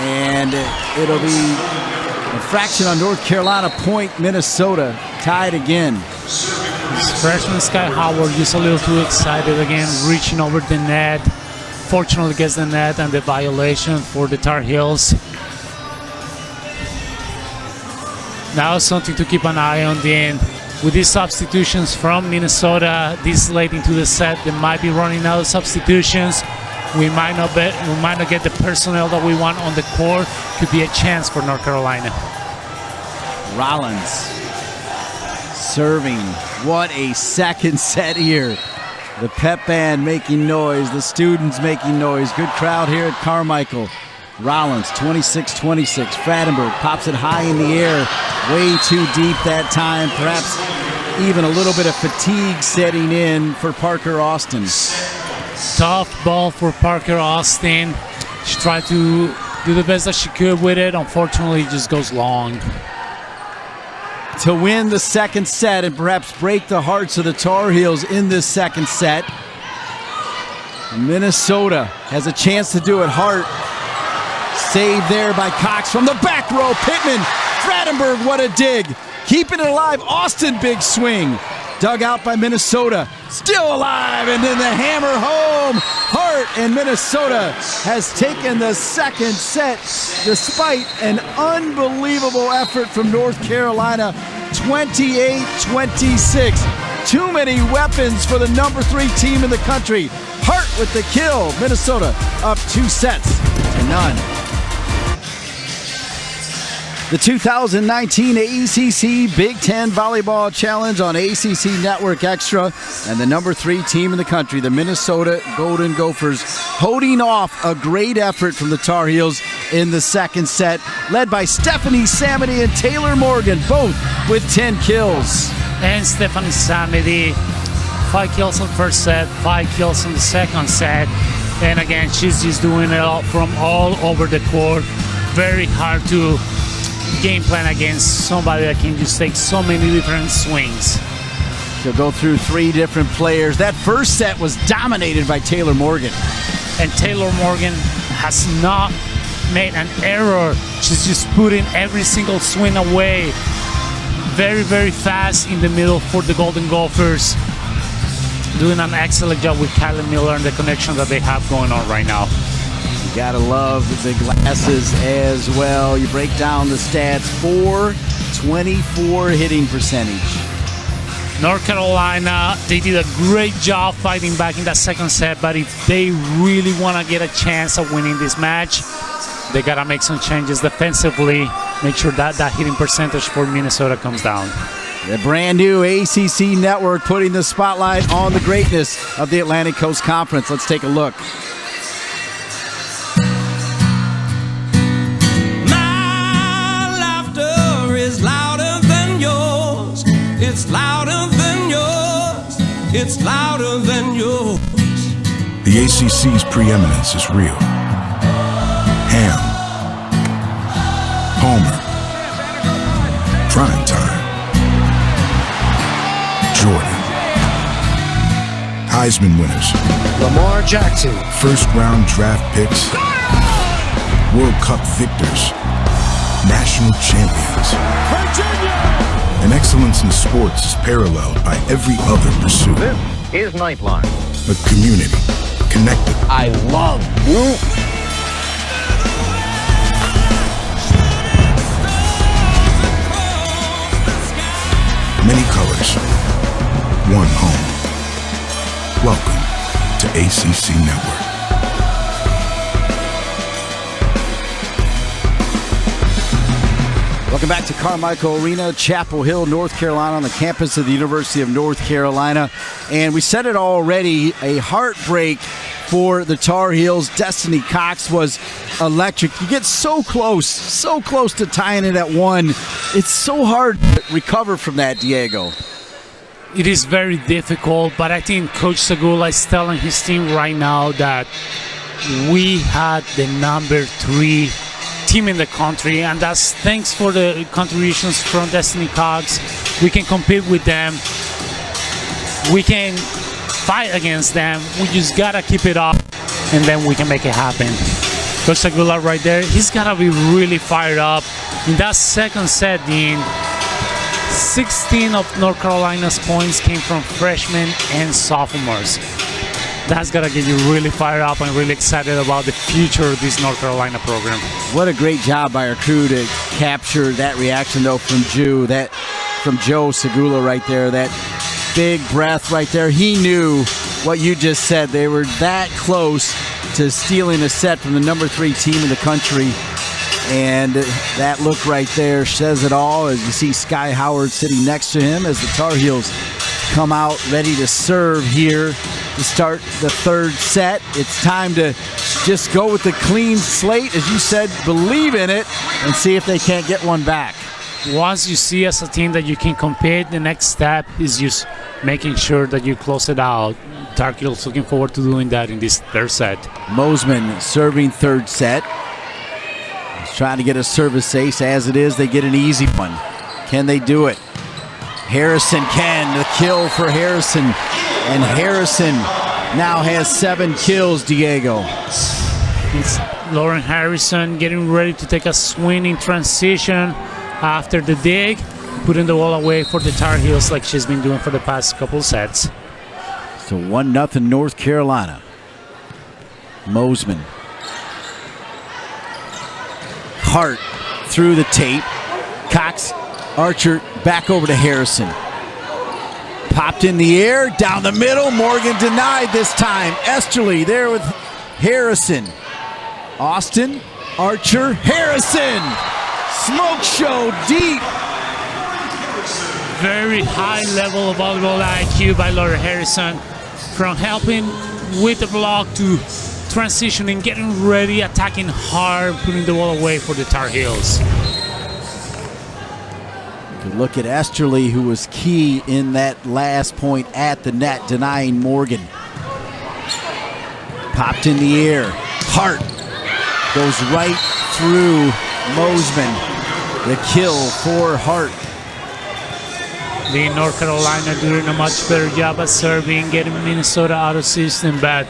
And it'll be a fraction on North Carolina, point Minnesota, tied again. Freshman Sky Howard just a little too excited again, reaching over the net. Fortunately gets the net and the violation for the Tar Heels. Now something to keep an eye on then. With these substitutions from Minnesota this late into the set, they might be running out of substitutions. We might not get the personnel that we want on the court. Could be a chance for North Carolina. Rollins serving. What a second set here. The pep band making noise. The students making noise. Good crowd here at Carmichael. Rollins, 26-26. Fradenberg pops it high in the air. Way too deep that time. Perhaps even a little bit of fatigue setting in for Parker Austin. Tough ball for Parker Austin. She tried to do the best that she could with it. Unfortunately, it just goes long. To win the second set and perhaps break the hearts of the Tar Heels in this second set, Minnesota has a chance to do it. Hart saved there by Cox from the back row. Pittman, Fradenberg, what a dig. Keeping it alive. Austin, big swing. Dug out by Minnesota, still alive, and then the hammer home. Hart, and Minnesota has taken the second set despite an unbelievable effort from North Carolina, 28-26. Too many weapons for the number 3 team in the country. Hart with the kill. Minnesota up 2-0. The 2019 ACC Big Ten Volleyball Challenge on ACC Network Extra, and the number 3 team in the country, the Minnesota Golden Gophers, holding off a great effort from the Tar Heels in the second set, led by Stephanie Samity and Taylor Morgan, both with 10 kills. And Stephanie Samity, 5 kills on the first set, 5 kills on the second set, and again, she's just doing it all from all over the court. Very hard to game plan against somebody that can just take so many different swings. She'll go through 3 different players. That first set was dominated by Taylor Morgan. And Taylor Morgan has not made an error. She's just putting every single swing away. Very, very fast in the middle for the Golden Gophers. Doing an excellent job with Kylie Miller and the connection that they have going on right now. You gotta love the glasses as well. You break down the stats. 424 hitting percentage. North Carolina, they did a great job fighting back in that second set, but if they really want to get a chance of winning this match, they got to make some changes defensively, make sure that that hitting percentage for Minnesota comes down. The brand new ACC network putting the spotlight on the greatness of the Atlantic Coast Conference. Let's take a look. My laughter is louder than yours. It's louder than yours. It's louder than yours. The ACC's preeminence is real. Ham, Palmer, prime time, Jordan, Heisman winners, Lamar Jackson, first-round draft picks, World Cup victors, national champions. Virginia! And excellence in sports is paralleled by every other pursuit. This is Nightline. A community connected. I love you. Many colors, one home. Welcome to ACC Network. Welcome back to Carmichael Arena, Chapel Hill, North Carolina, on the campus of the University of North Carolina. And we said it already, a heartbreak for the Tar Heels. Destiny Cox was electric. You get so close to tying it at one. It's so hard to recover from that, Diego. It is very difficult, but I think Coach Segula is telling his team right now that we had the number 3 team in the country, and that's thanks for the contributions from Destiny Cox. We can compete with them. We can fight against them. We just gotta keep it up, and then we can make it happen. Coach Segula right there, he's gotta be really fired up. In that second set, Dean, 16 of North Carolina's points came from freshmen and sophomores. That's got to get you really fired up and really excited about the future of this North Carolina program. What a great job by our crew to capture that reaction, though, from Joe Segula right there. That big breath right there. He knew what you just said. They were that close to stealing a set from the number 3 team in the country. And that look right there says it all, as you see Sky Howard sitting next to him as the Tar Heels come out ready to serve here to start the third set. It's time to just go with the clean slate, as you said, believe in it, and see if they can't get one back. Once you see as a team that you can compete, the next step is just making sure that you close it out. Tar Heels looking forward to doing that in this third set. Mosman serving third set. He's trying to get a service ace. As it is, they get an easy one. Can they do it? Harrison can. The kill for Harrison. And Harrison now has 7 kills, Diego. It's Lauren Harrison getting ready to take a swing in transition after the dig, putting the ball away for the Tar Heels like she's been doing for the past couple sets. So 1-0 North Carolina. Mosman. Hart through the tape. Cox, Archer, back over to Harrison. Popped in the air, down the middle. Morgan denied this time. Esterly there with Harrison. Austin, Archer, Harrison. Smoke show deep. Very high level of volleyball IQ by Laura Harrison. From helping with the block to transitioning, getting ready, attacking hard, putting the ball away for the Tar Heels. Good look at Esterly, who was key in that last point at the net, denying Morgan. Popped in the air. Hart goes right through Mosman. The kill for Hart. The North Carolina doing a much better job at serving, getting Minnesota out of system, but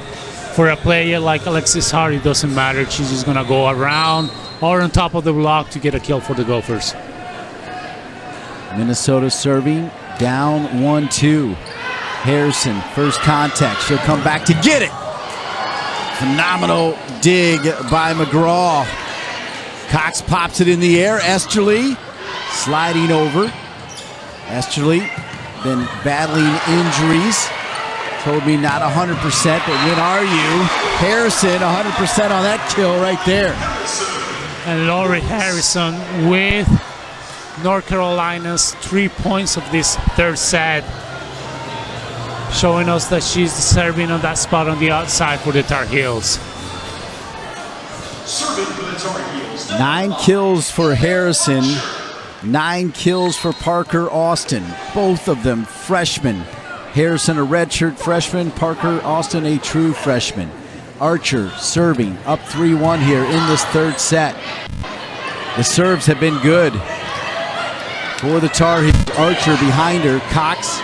For a player like Alexis Hart, it doesn't matter. She's just going to go around or on top of the block to get a kill for the Gophers. Minnesota serving down 1-2. Harrison, first contact. She'll come back to get it. Phenomenal dig by McGraw. Cox pops it in the air. Esterly sliding over. Esterly been battling injuries. Told me not 100%, but when are you? Harrison, 100% on that kill right there. And Laurie Harrison with North Carolina's 3 points of this third set, showing us that she's serving on that spot on the outside for the Tar Heels. 9 kills for Harrison, 9 kills for Parker Austin. Both of them freshmen. Harrison a redshirt freshman, Parker Austin a true freshman. Archer serving up 3-1 here in this third set. The serves have been good for the Tar Heels. Archer behind her. Cox,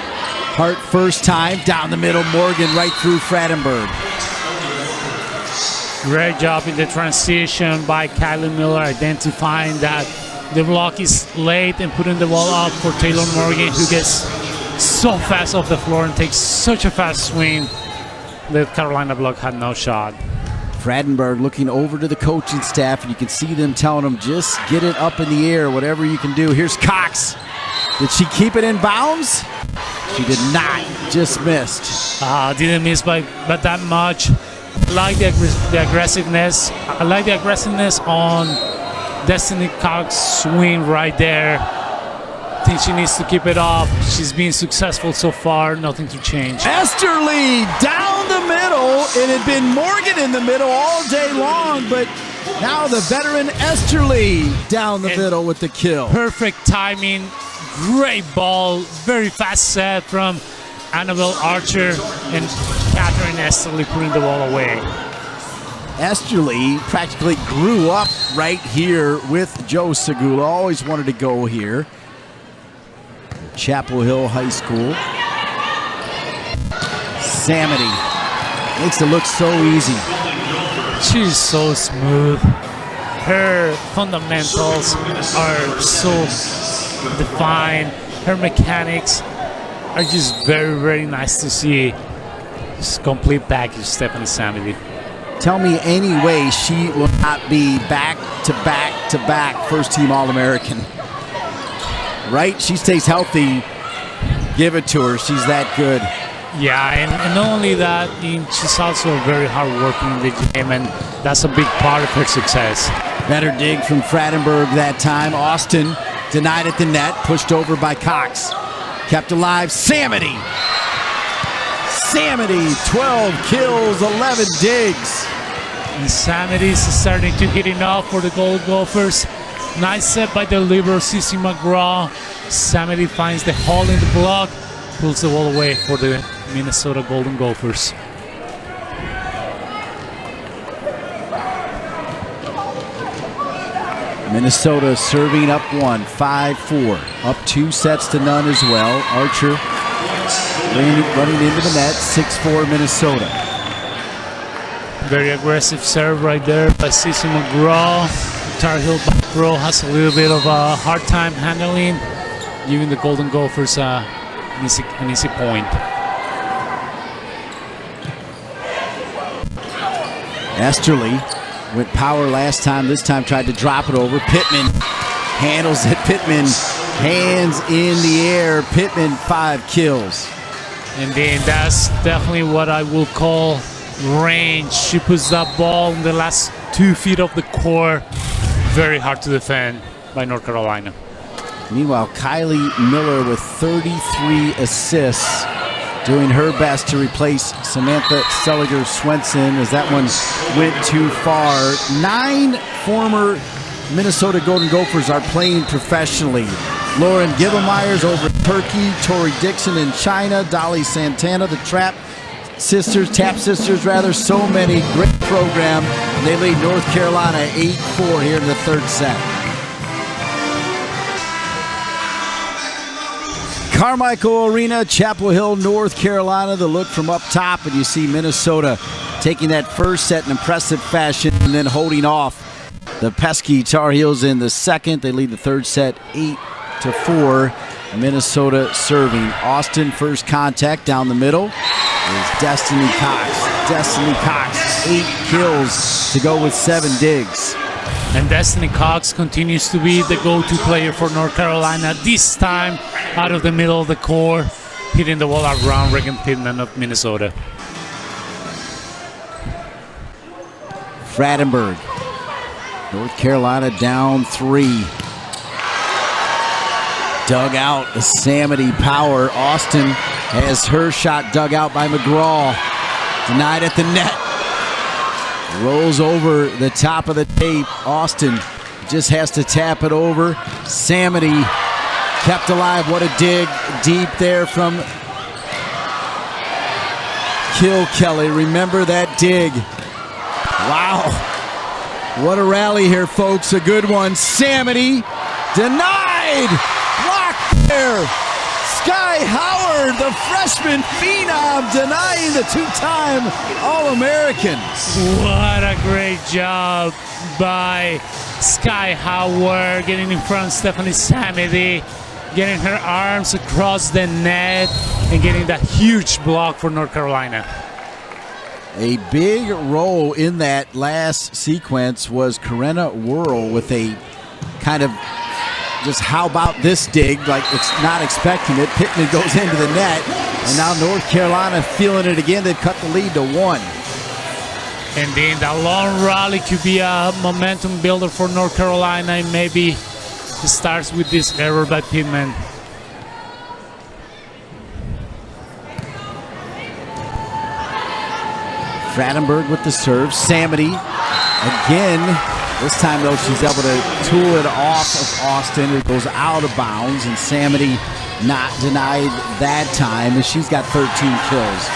Hart first time, down the middle. Morgan right through Frattenberg. Great job in the transition by Kylie Miller, identifying that the block is late and putting the ball up for Taylor Morgan, who gets so fast off the floor and takes such a fast swing. The Carolina block had no shot. Frattenberg looking over to the coaching staff, and you can see them telling him, just get it up in the air, whatever you can do. Here's Cox. Did she keep it in bounds? She did not, just missed. Didn't miss by that much. I like the aggressiveness. I like the aggressiveness on Destiny Cox swing right there. I think she needs to keep it up. She's been successful so far, nothing to change. Esterly down the middle. It had been Morgan in the middle all day long, but now the veteran Esterly down the middle with the kill. Perfect timing, great ball, very fast set from Annabelle Archer and Catherine Esterly putting the ball away. Esterly practically grew up right here with Joe Segula. Always wanted to go here. Chapel Hill High School. Samity makes it look so easy. She's so smooth. Her fundamentals are so defined. Her mechanics are just very, very nice to see. Just complete package, Stephanie Samity. Tell me any way she will not be back-to-back first-team All-American. Right? She stays healthy. Give it to her. She's that good. Yeah, and not only that, she's also very hard-working in the game, and that's a big part of her success. Better dig from Frattenberg that time. Austin denied at the net, pushed over by Cox. Kept alive, Samity. Samity, 12 kills, 11 digs. And Samity's starting to hit enough for the Gold Gophers. Nice set by the libero, Cece McGraw. Samity finds the hole in the block, pulls the ball away for the Minnesota Golden Gophers. Minnesota serving up 1, 5-4. Up 2 sets to none as well. Archer running into the net, 6-4 Minnesota. Very aggressive serve right there by Cece McGraw. Tar Heel back row has a little bit of a hard time handling, giving the Golden Gophers an easy point. Esterly went power last time. This time tried to drop it over. Pittman handles it. Pittman hands in the air. Pittman 5 kills. And then that's definitely what I will call range. She puts that ball in the last 2 feet of the court. Very hard to defend by North Carolina. Meanwhile, Kylie Miller with 33 assists, doing her best to replace Samantha Seliger-Swenson as that one went too far. 9 former Minnesota Golden Gophers are playing professionally. Lauren Gibblemeyer's over in Turkey, Tori Dixon in China, Dolly Santana, the Tap Sisters, so many. Great program. They lead North Carolina 8-4 here in the third set. Carmichael Arena, Chapel Hill, North Carolina. The look from up top, and you see Minnesota taking that first set in impressive fashion and then holding off the pesky Tar Heels in the second. They lead the third set 8-4. Minnesota serving. Austin first contact down the middle is Destiny Cox. Destiny Cox, 8 kills to go with 7 digs. And Destiny Cox continues to be the go-to player for North Carolina, this time out of the middle of the court, hitting the ball around Regan Pittman of Minnesota. Fradenberg. North Carolina down 3. Dug out the Samity power. Austin has her shot dug out by McGraw. Denied at the net. Rolls over the top of the tape. Austin just has to tap it over. Samity kept alive. What a dig deep there from Kilkelly. Remember that dig. Wow. What a rally here, folks. A good one. Samity denied. Blocked there. Sky Howard, the freshman phenom, denying the 2-time All-American. What a great job by Sky Howard, getting in front of Stephanie Samity, getting her arms across the net, and getting that huge block for North Carolina. A big role in that last sequence was Corinna Whirl with a kind of just how about this dig, like it's not expecting it. Pittman goes into the net, and now North Carolina feeling it again. They've cut the lead to 1. And then the long rally could be a momentum builder for North Carolina, and maybe it starts with this error by Pittman. Fradenberg with the serve. Samity again. This time, though, she's able to tool it off of Austin. It goes out of bounds, and Samity not denied that time, and she's got 13 kills.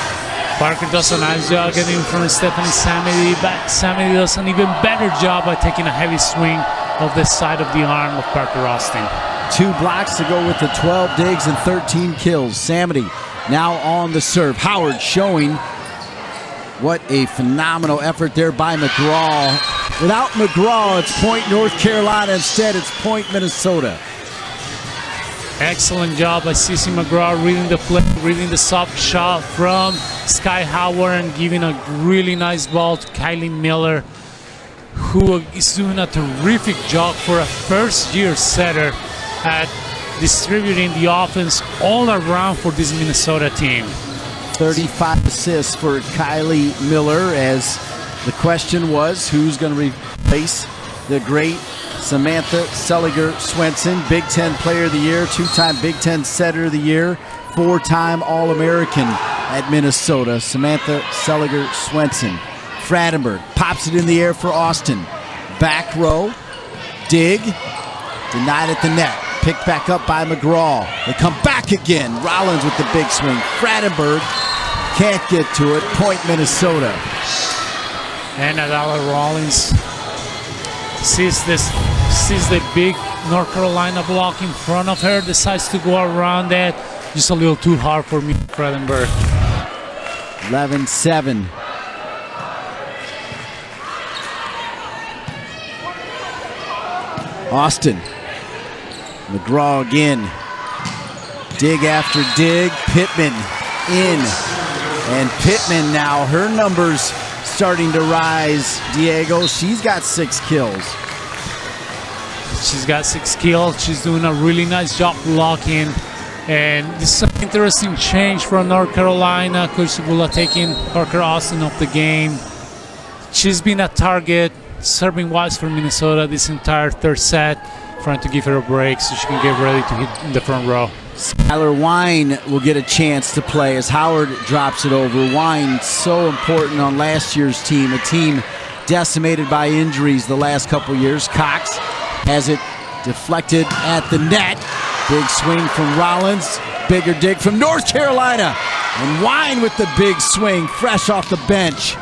Parker does a nice job getting in front of Stephanie Samity, but Samity does an even better job by taking a heavy swing of the side of the arm of Parker Austin. 2 blocks to go with the 12 digs and 13 kills. Samity now on the serve. Howard showing what a phenomenal effort there by McGraw. Without McGraw, it's point North Carolina. Instead, it's point Minnesota. Excellent job by Cece McGraw reading the play, reading the soft shot from Sky Howard, and giving a really nice ball to Kylie Miller, who is doing a terrific job for a first-year setter at distributing the offense all around for this Minnesota team. 35 assists for Kylie Miller, as the question was who's going to replace the great Samantha Seliger-Swenson, Big Ten Player of the Year, 2-time Big Ten Setter of the Year, 4-time All-American at Minnesota, Samantha Seliger-Swenson. Fradenberg pops it in the air for Austin. Back row, dig, denied at the net. Picked back up by McGraw. They come back again. Rollins with the big swing. Fradenberg can't get to it. Point Minnesota. And Adala Rollins sees the big North Carolina block in front of her, decides to go around that. Just a little too hard for me, Fradenberg. 11-7. Austin. McGraw again. Dig after dig. Pittman in. And Pittman now, her numbers starting to rise. Diego, she's got 6 kills. She's got 6 kills. She's doing a really nice job blocking. And this is an interesting change from North Carolina. Coach Cibula taking Parker Austin off the game. She's been a target serving-wise for Minnesota this entire third set, trying to give her a break so she can get ready to hit in the front row. Skylar Wine will get a chance to play as Howard drops it over. Wine so important on last year's team, a team decimated by injuries the last couple years. Cox has it deflected at the net. Big swing from Rollins. Bigger dig from North Carolina. And Wine with the big swing, fresh off the bench.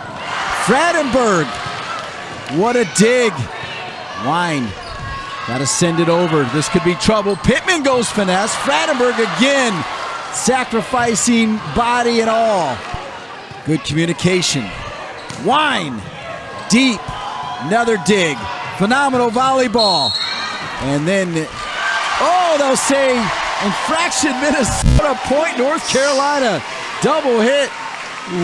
Fradenberg, what a dig. Wine got to send it over. This could be trouble. Pittman goes finesse. Fradenberg again, sacrificing body and all. Good communication. Wine, deep, another dig. Phenomenal volleyball. And then, they'll say infraction, Minnesota, point, North Carolina. Double hit.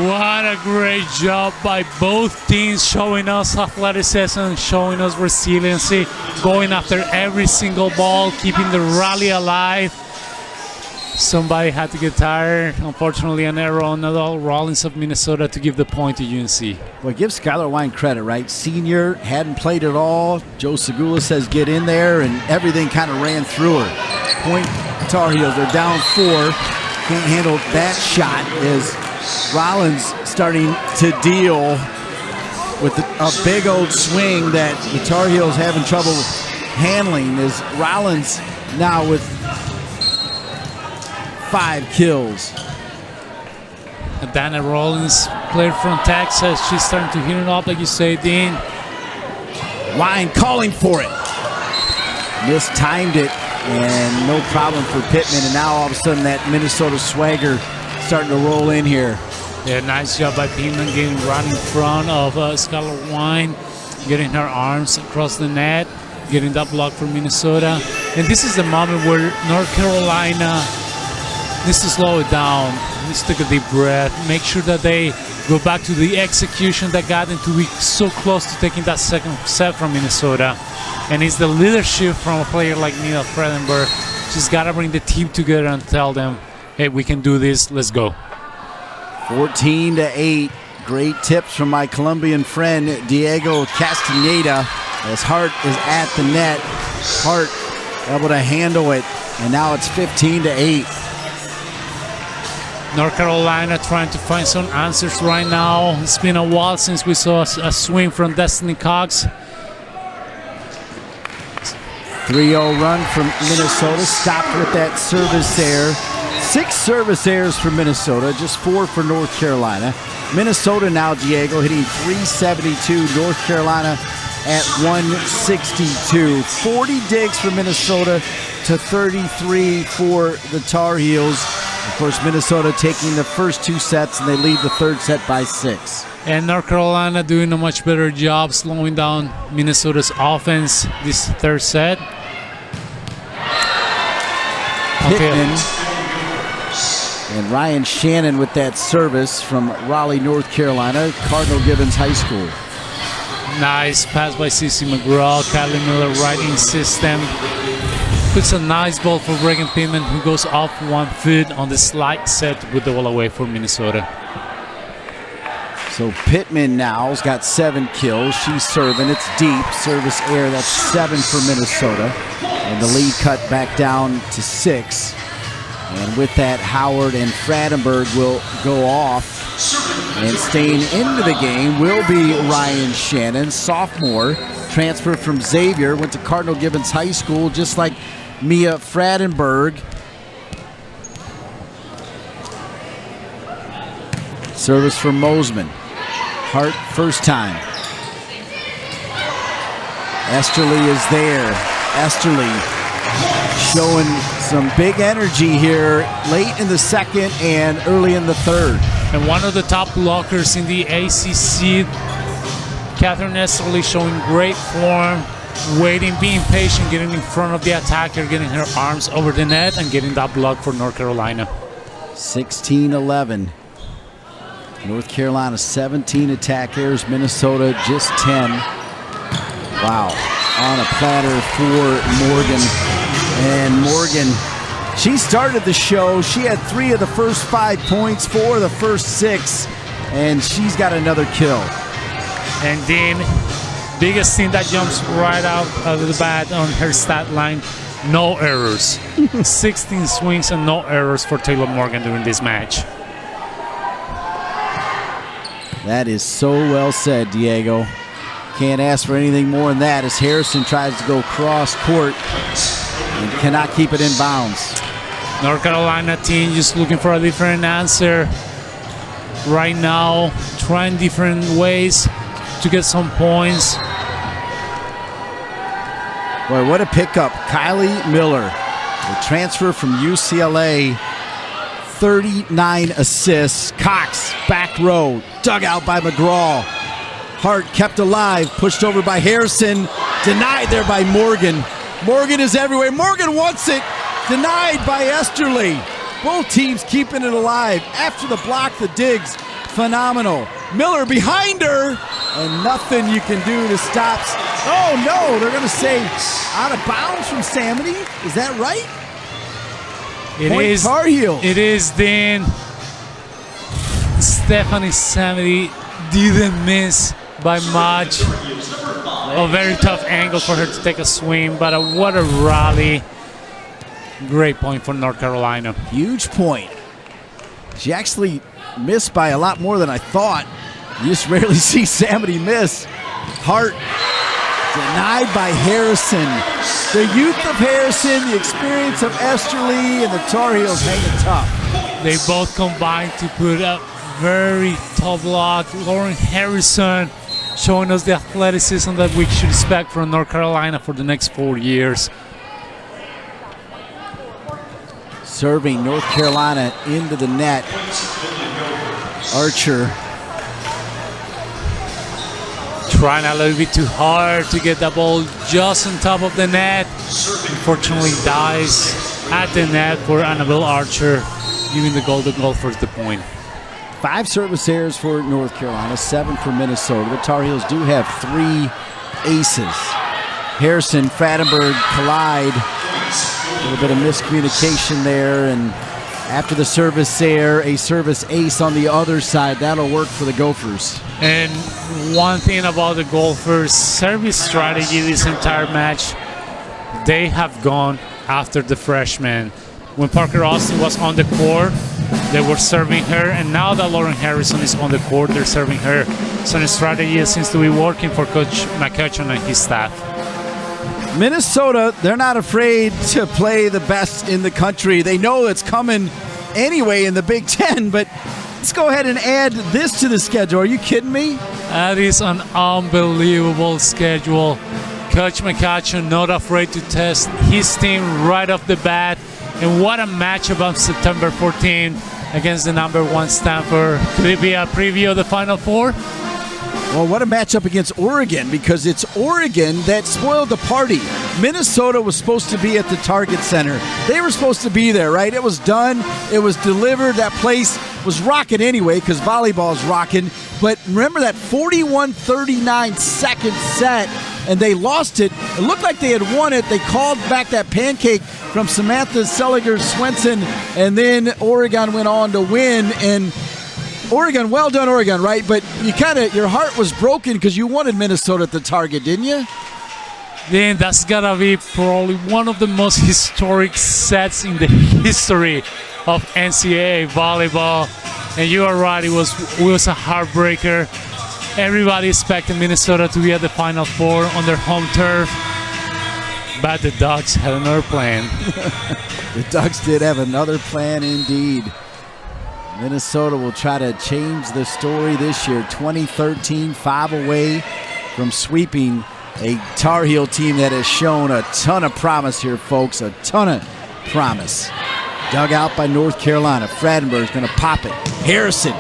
What a great job by both teams, showing us athleticism, showing us resiliency, going after every single ball, keeping the rally alive. Somebody had to get tired. Unfortunately, an error on Nadal Rollins of Minnesota to give the point to UNC. Well, give Skylar Wine credit, right? Senior, hadn't played at all. Joe Segula says get in there, and everything kind of ran through her. Point Tar Heels, they're down 4. Can't handle that shot as Rollins starting to deal with a big old swing that the Tar Heels having trouble handling. As Rollins now with 5 kills. Dana Rollins, player from Texas, she's starting to heat it up, like you say, Dean. Wine calling for it. Mistimed it, and no problem for Pittman. And now all of a sudden that Minnesota swagger starting to roll in here. Yeah, nice job by Pittman getting right in front of Skylar Wine, getting her arms across the net, getting that block for Minnesota. And this is the moment where North Carolina needs to slow it down, needs to take a deep breath, make sure that they go back to the execution that got them to be so close to taking that second set from Minnesota. And it's the leadership from a player like Nina Fredenberg. She's got to bring the team together and tell them, hey, we can do this, let's go. 14-8. Great tips from my Colombian friend Diego Castaneda as Hart is at the net. Hart able to handle it, and now it's 15-8. North Carolina trying to find some answers right now. It's been a while since we saw a swing from Destiny Cox. 3-0 run from Minnesota, stopped with that service error. 6 service errors for Minnesota, just 4 for North Carolina. Minnesota now, Diego, hitting 372. North Carolina at 162. 40 digs for Minnesota to 33 for the Tar Heels. Of course, Minnesota taking the first 2 sets, and they lead the third set by 6. And North Carolina doing a much better job slowing down Minnesota's offense this third set. Pittman and Ryan Shannon with that service from Raleigh, North Carolina, Cardinal Gibbons High School. Nice pass by CeCe McGraw. Kylie Miller right in system. Puts a nice ball for Reagan Pittman, who goes off 1 foot on the slide set with the ball away for Minnesota. So Pittman now's got 7 kills. She's serving. It's deep. Service error. That's 7 for Minnesota. And the lead cut back down to 6. And with that, Howard and Fradenberg will go off. And staying into the game will be Ryan Shannon, sophomore, transfer from Xavier, went to Cardinal Gibbons High School, just like Mia Fradenberg. Service from Mosman. Hart, first time. Esterly is there. Esterly showing some big energy here late in the second and early in the third. And one of the top blockers in the ACC, Catherine Esterly, showing great form, waiting, being patient, getting in front of the attacker, getting her arms over the net, and getting that block for North Carolina. 16-11. North Carolina 17 attack errors, Minnesota just 10. Wow, on a platter for Morgan. And Morgan, she started the show. She had 3 of the first 5 points, 4 of the first 6, and she's got another kill. And then, biggest thing that jumps right out of the bat on her stat line, no errors. 16 swings and no errors for Taylor Morgan during this match. That is so well said, Diego. Can't ask for anything more than that as Harrison tries to go cross court and cannot keep it in bounds. North Carolina team just looking for a different answer right now, trying different ways to get some points. Boy, what a pickup. Kylie Miller, the transfer from UCLA, 39 assists. Cox, back row, dug out by McGraw. Hart kept alive, pushed over by Harrison, denied there by Morgan. Morgan is everywhere. Morgan wants it, denied by Esterly. Both teams keeping it alive. After the block, the digs, phenomenal. Miller behind her, and nothing you can do to stop. Oh no, they're going to say out of bounds from Samity. Is that right? Point Tar Heels. It is then. Stephanie Samity didn't miss by much. A very tough angle for her to take a swing, but what a rally. Great point for North Carolina. Huge point. She actually missed by a lot more than I thought. You just rarely see Samity miss. Hart denied by Harrison. The youth of Harrison, the experience of Esterly, and the Tar Heels hanging tough. They both combined to put up very tough block. Lauren Harrison showing us the athleticism that we should expect from North Carolina for the next 4 years. Serving North Carolina into the net. Archer trying a little bit too hard to get that ball just on top of the net. Unfortunately dies at the net for Annabelle Archer, giving the Golden Gophers the point. 5 service errors for North Carolina, 7 for Minnesota. The Tar Heels do have 3 aces. Harrison, Fattenberg collide. A little bit of miscommunication there, and after the service error, a service ace on the other side. That'll work for the Gophers. And one thing about the Gophers' service strategy this entire match, they have gone after the freshman. When Parker Austin was on the court, they were serving her, and now that Lauren Harrison is on the court, they're serving her. So the strategy seems to be working for Coach McCutcheon and his staff. Minnesota, they're not afraid to play the best in the country. They know it's coming anyway in the Big Ten, but let's go ahead and add this to the schedule. Are you kidding me? That is an unbelievable schedule. Coach McCutcheon not afraid to test his team right off the bat. And what a matchup on September 14th against the #1 Stanford. Could it be a preview of the Final Four? Well, what a matchup against Oregon, because it's Oregon that spoiled the party. Minnesota was supposed to be at the Target Center. They were supposed to be there, right? It was done. It was delivered. That place was rocking anyway because volleyball's rocking. But remember that 41-39 second set, and they lost it. It looked like they had won it. They called back that pancake from Samantha Seliger-Swenson, and then Oregon went on to win. And Oregon, well done, Oregon, right? But your heart was broken because you wanted Minnesota at the Target, didn't you? Then that's gotta be probably one of the most historic sets in the history of NCAA volleyball. And you are right, it was a heartbreaker. Everybody expected Minnesota to be at the Final Four on their home turf, but the Ducks had another plan. The Ducks did have another plan indeed. Minnesota will try to change the story this year. 2013, 5 away from sweeping a Tar Heel team that has shown a ton of promise here, folks. A ton of promise. Dug out by North Carolina. Frattenberg's going to pop it. Harrison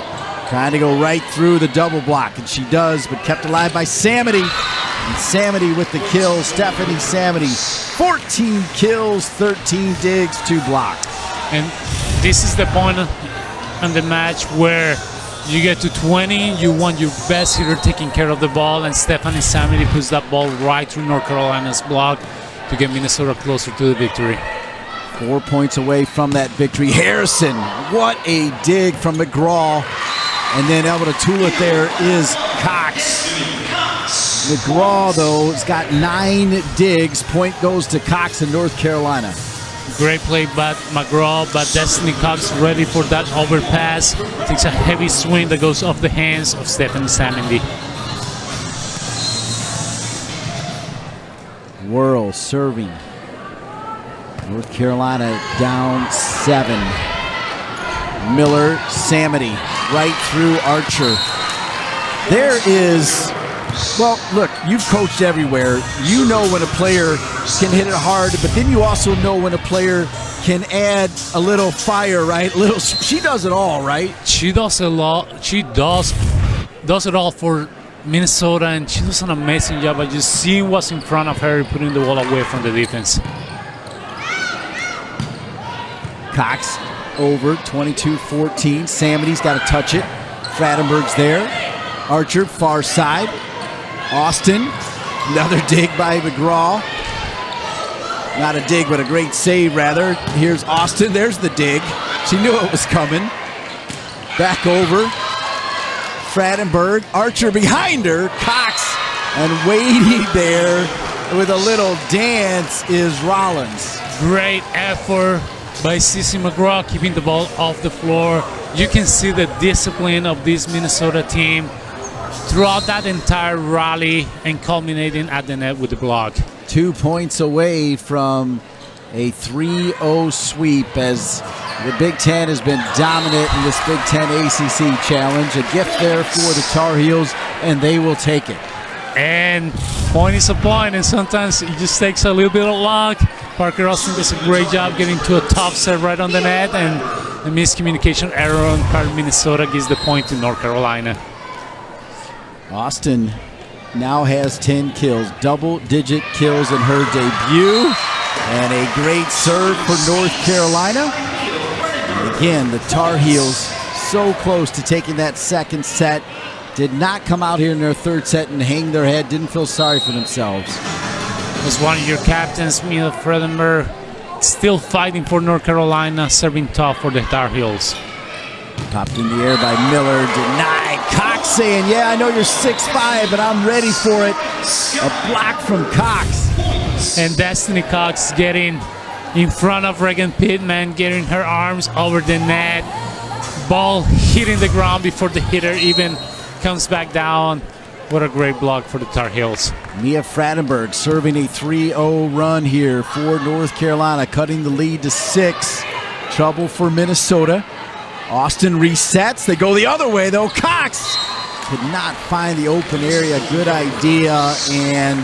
trying to go right through the double block, and she does, but kept alive by Samity. And Samity with the kill. Stephanie Samity, 14 kills, 13 digs, 2 blocks. And this is the point in the match where you get to 20, you want your best hitter taking care of the ball, and Stephanie Samity puts that ball right through North Carolina's block to get Minnesota closer to the victory. 4 points away from that victory. Harrison, what a dig from McGraw. And then able to tool it there is Cox. McGraw, though, has got 9 digs. Point goes to Cox in North Carolina. Great play by McGraw, but Destiny Cox ready for that overpass. Takes a heavy swing that goes off the hands of Stephanie Samity. Whirl serving. North Carolina down 7. Miller, Samity, right through Archer. There is, well, look, you've coached everywhere. You know when a player can hit it hard, but then you also know when a player can add a little fire, right? She does it all, right? She does a lot. She does it all for Minnesota, and she does an amazing job of just seeing what's in front of her, putting the ball away from the defense. Cox over 22-14. Samity's got to touch it. Fradenberg's there. Archer, far side. Austin, another dig by McGraw. Not a dig, but a great save, rather. Here's Austin. There's the dig. She knew it was coming. Back over. Fradenberg. Archer behind her. Cox. And waiting there with a little dance is Rollins. Great effort by Cece McGraw, keeping the ball off the floor. You can see the discipline of this Minnesota team throughout that entire rally and culminating at the net with the block. 2 points away from a 3-0 sweep as the Big Ten has been dominant in this Big Ten ACC Challenge. A gift there for the Tar Heels, and they will take it. And point is a point, and sometimes it just takes a little bit of luck. Parker Austin does a great job getting to a top serve right on the net, and the miscommunication error on part of Minnesota gives the point to North Carolina. Austin now has 10 kills, double-digit kills in her debut, and a great serve for North Carolina. And again, the Tar Heels so close to taking that second set. Did not come out here in their third set and hang their head, didn't feel sorry for themselves. Was one of your captains, Mia Fredenberg, still fighting for North Carolina, serving tough for the Tar Heels. Popped in the air by Miller, denied. Cox saying, yeah, I know you're 6'5", but I'm ready for it. A block from Cox. And Destiny Cox getting in front of Regan Pittman, getting her arms over the net. Ball hitting the ground before the hitter even comes back down. What a great block for the Tar Heels. Mia Fradenberg serving a 3-0 run here for North Carolina, cutting the lead to 6. Trouble for Minnesota. Austin resets. They go the other way, though. Cox could not find the open area. Good idea, and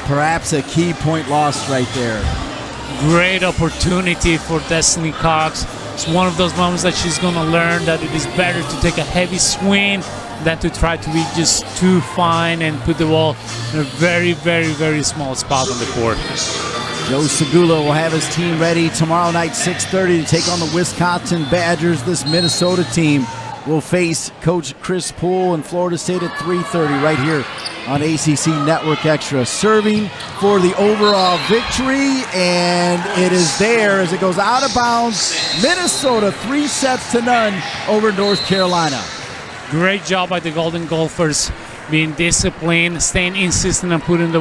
perhaps a key point lost right there. Great opportunity for Destiny Cox. It's one of those moments that she's going to learn that it is better to take a heavy swing than to try to be just too fine and put the ball in a very, very, very small spot on the court. Joe Segula will have his team ready tomorrow night, 6:30, to take on the Wisconsin Badgers. This Minnesota team will face Coach Chris Poole in Florida State at 3:30 right here on ACC Network Extra. Serving for the overall victory, and it is there as it goes out of bounds. Minnesota 3-0 over North Carolina. Great job by the Golden Gophers, being disciplined, staying insistent and putting the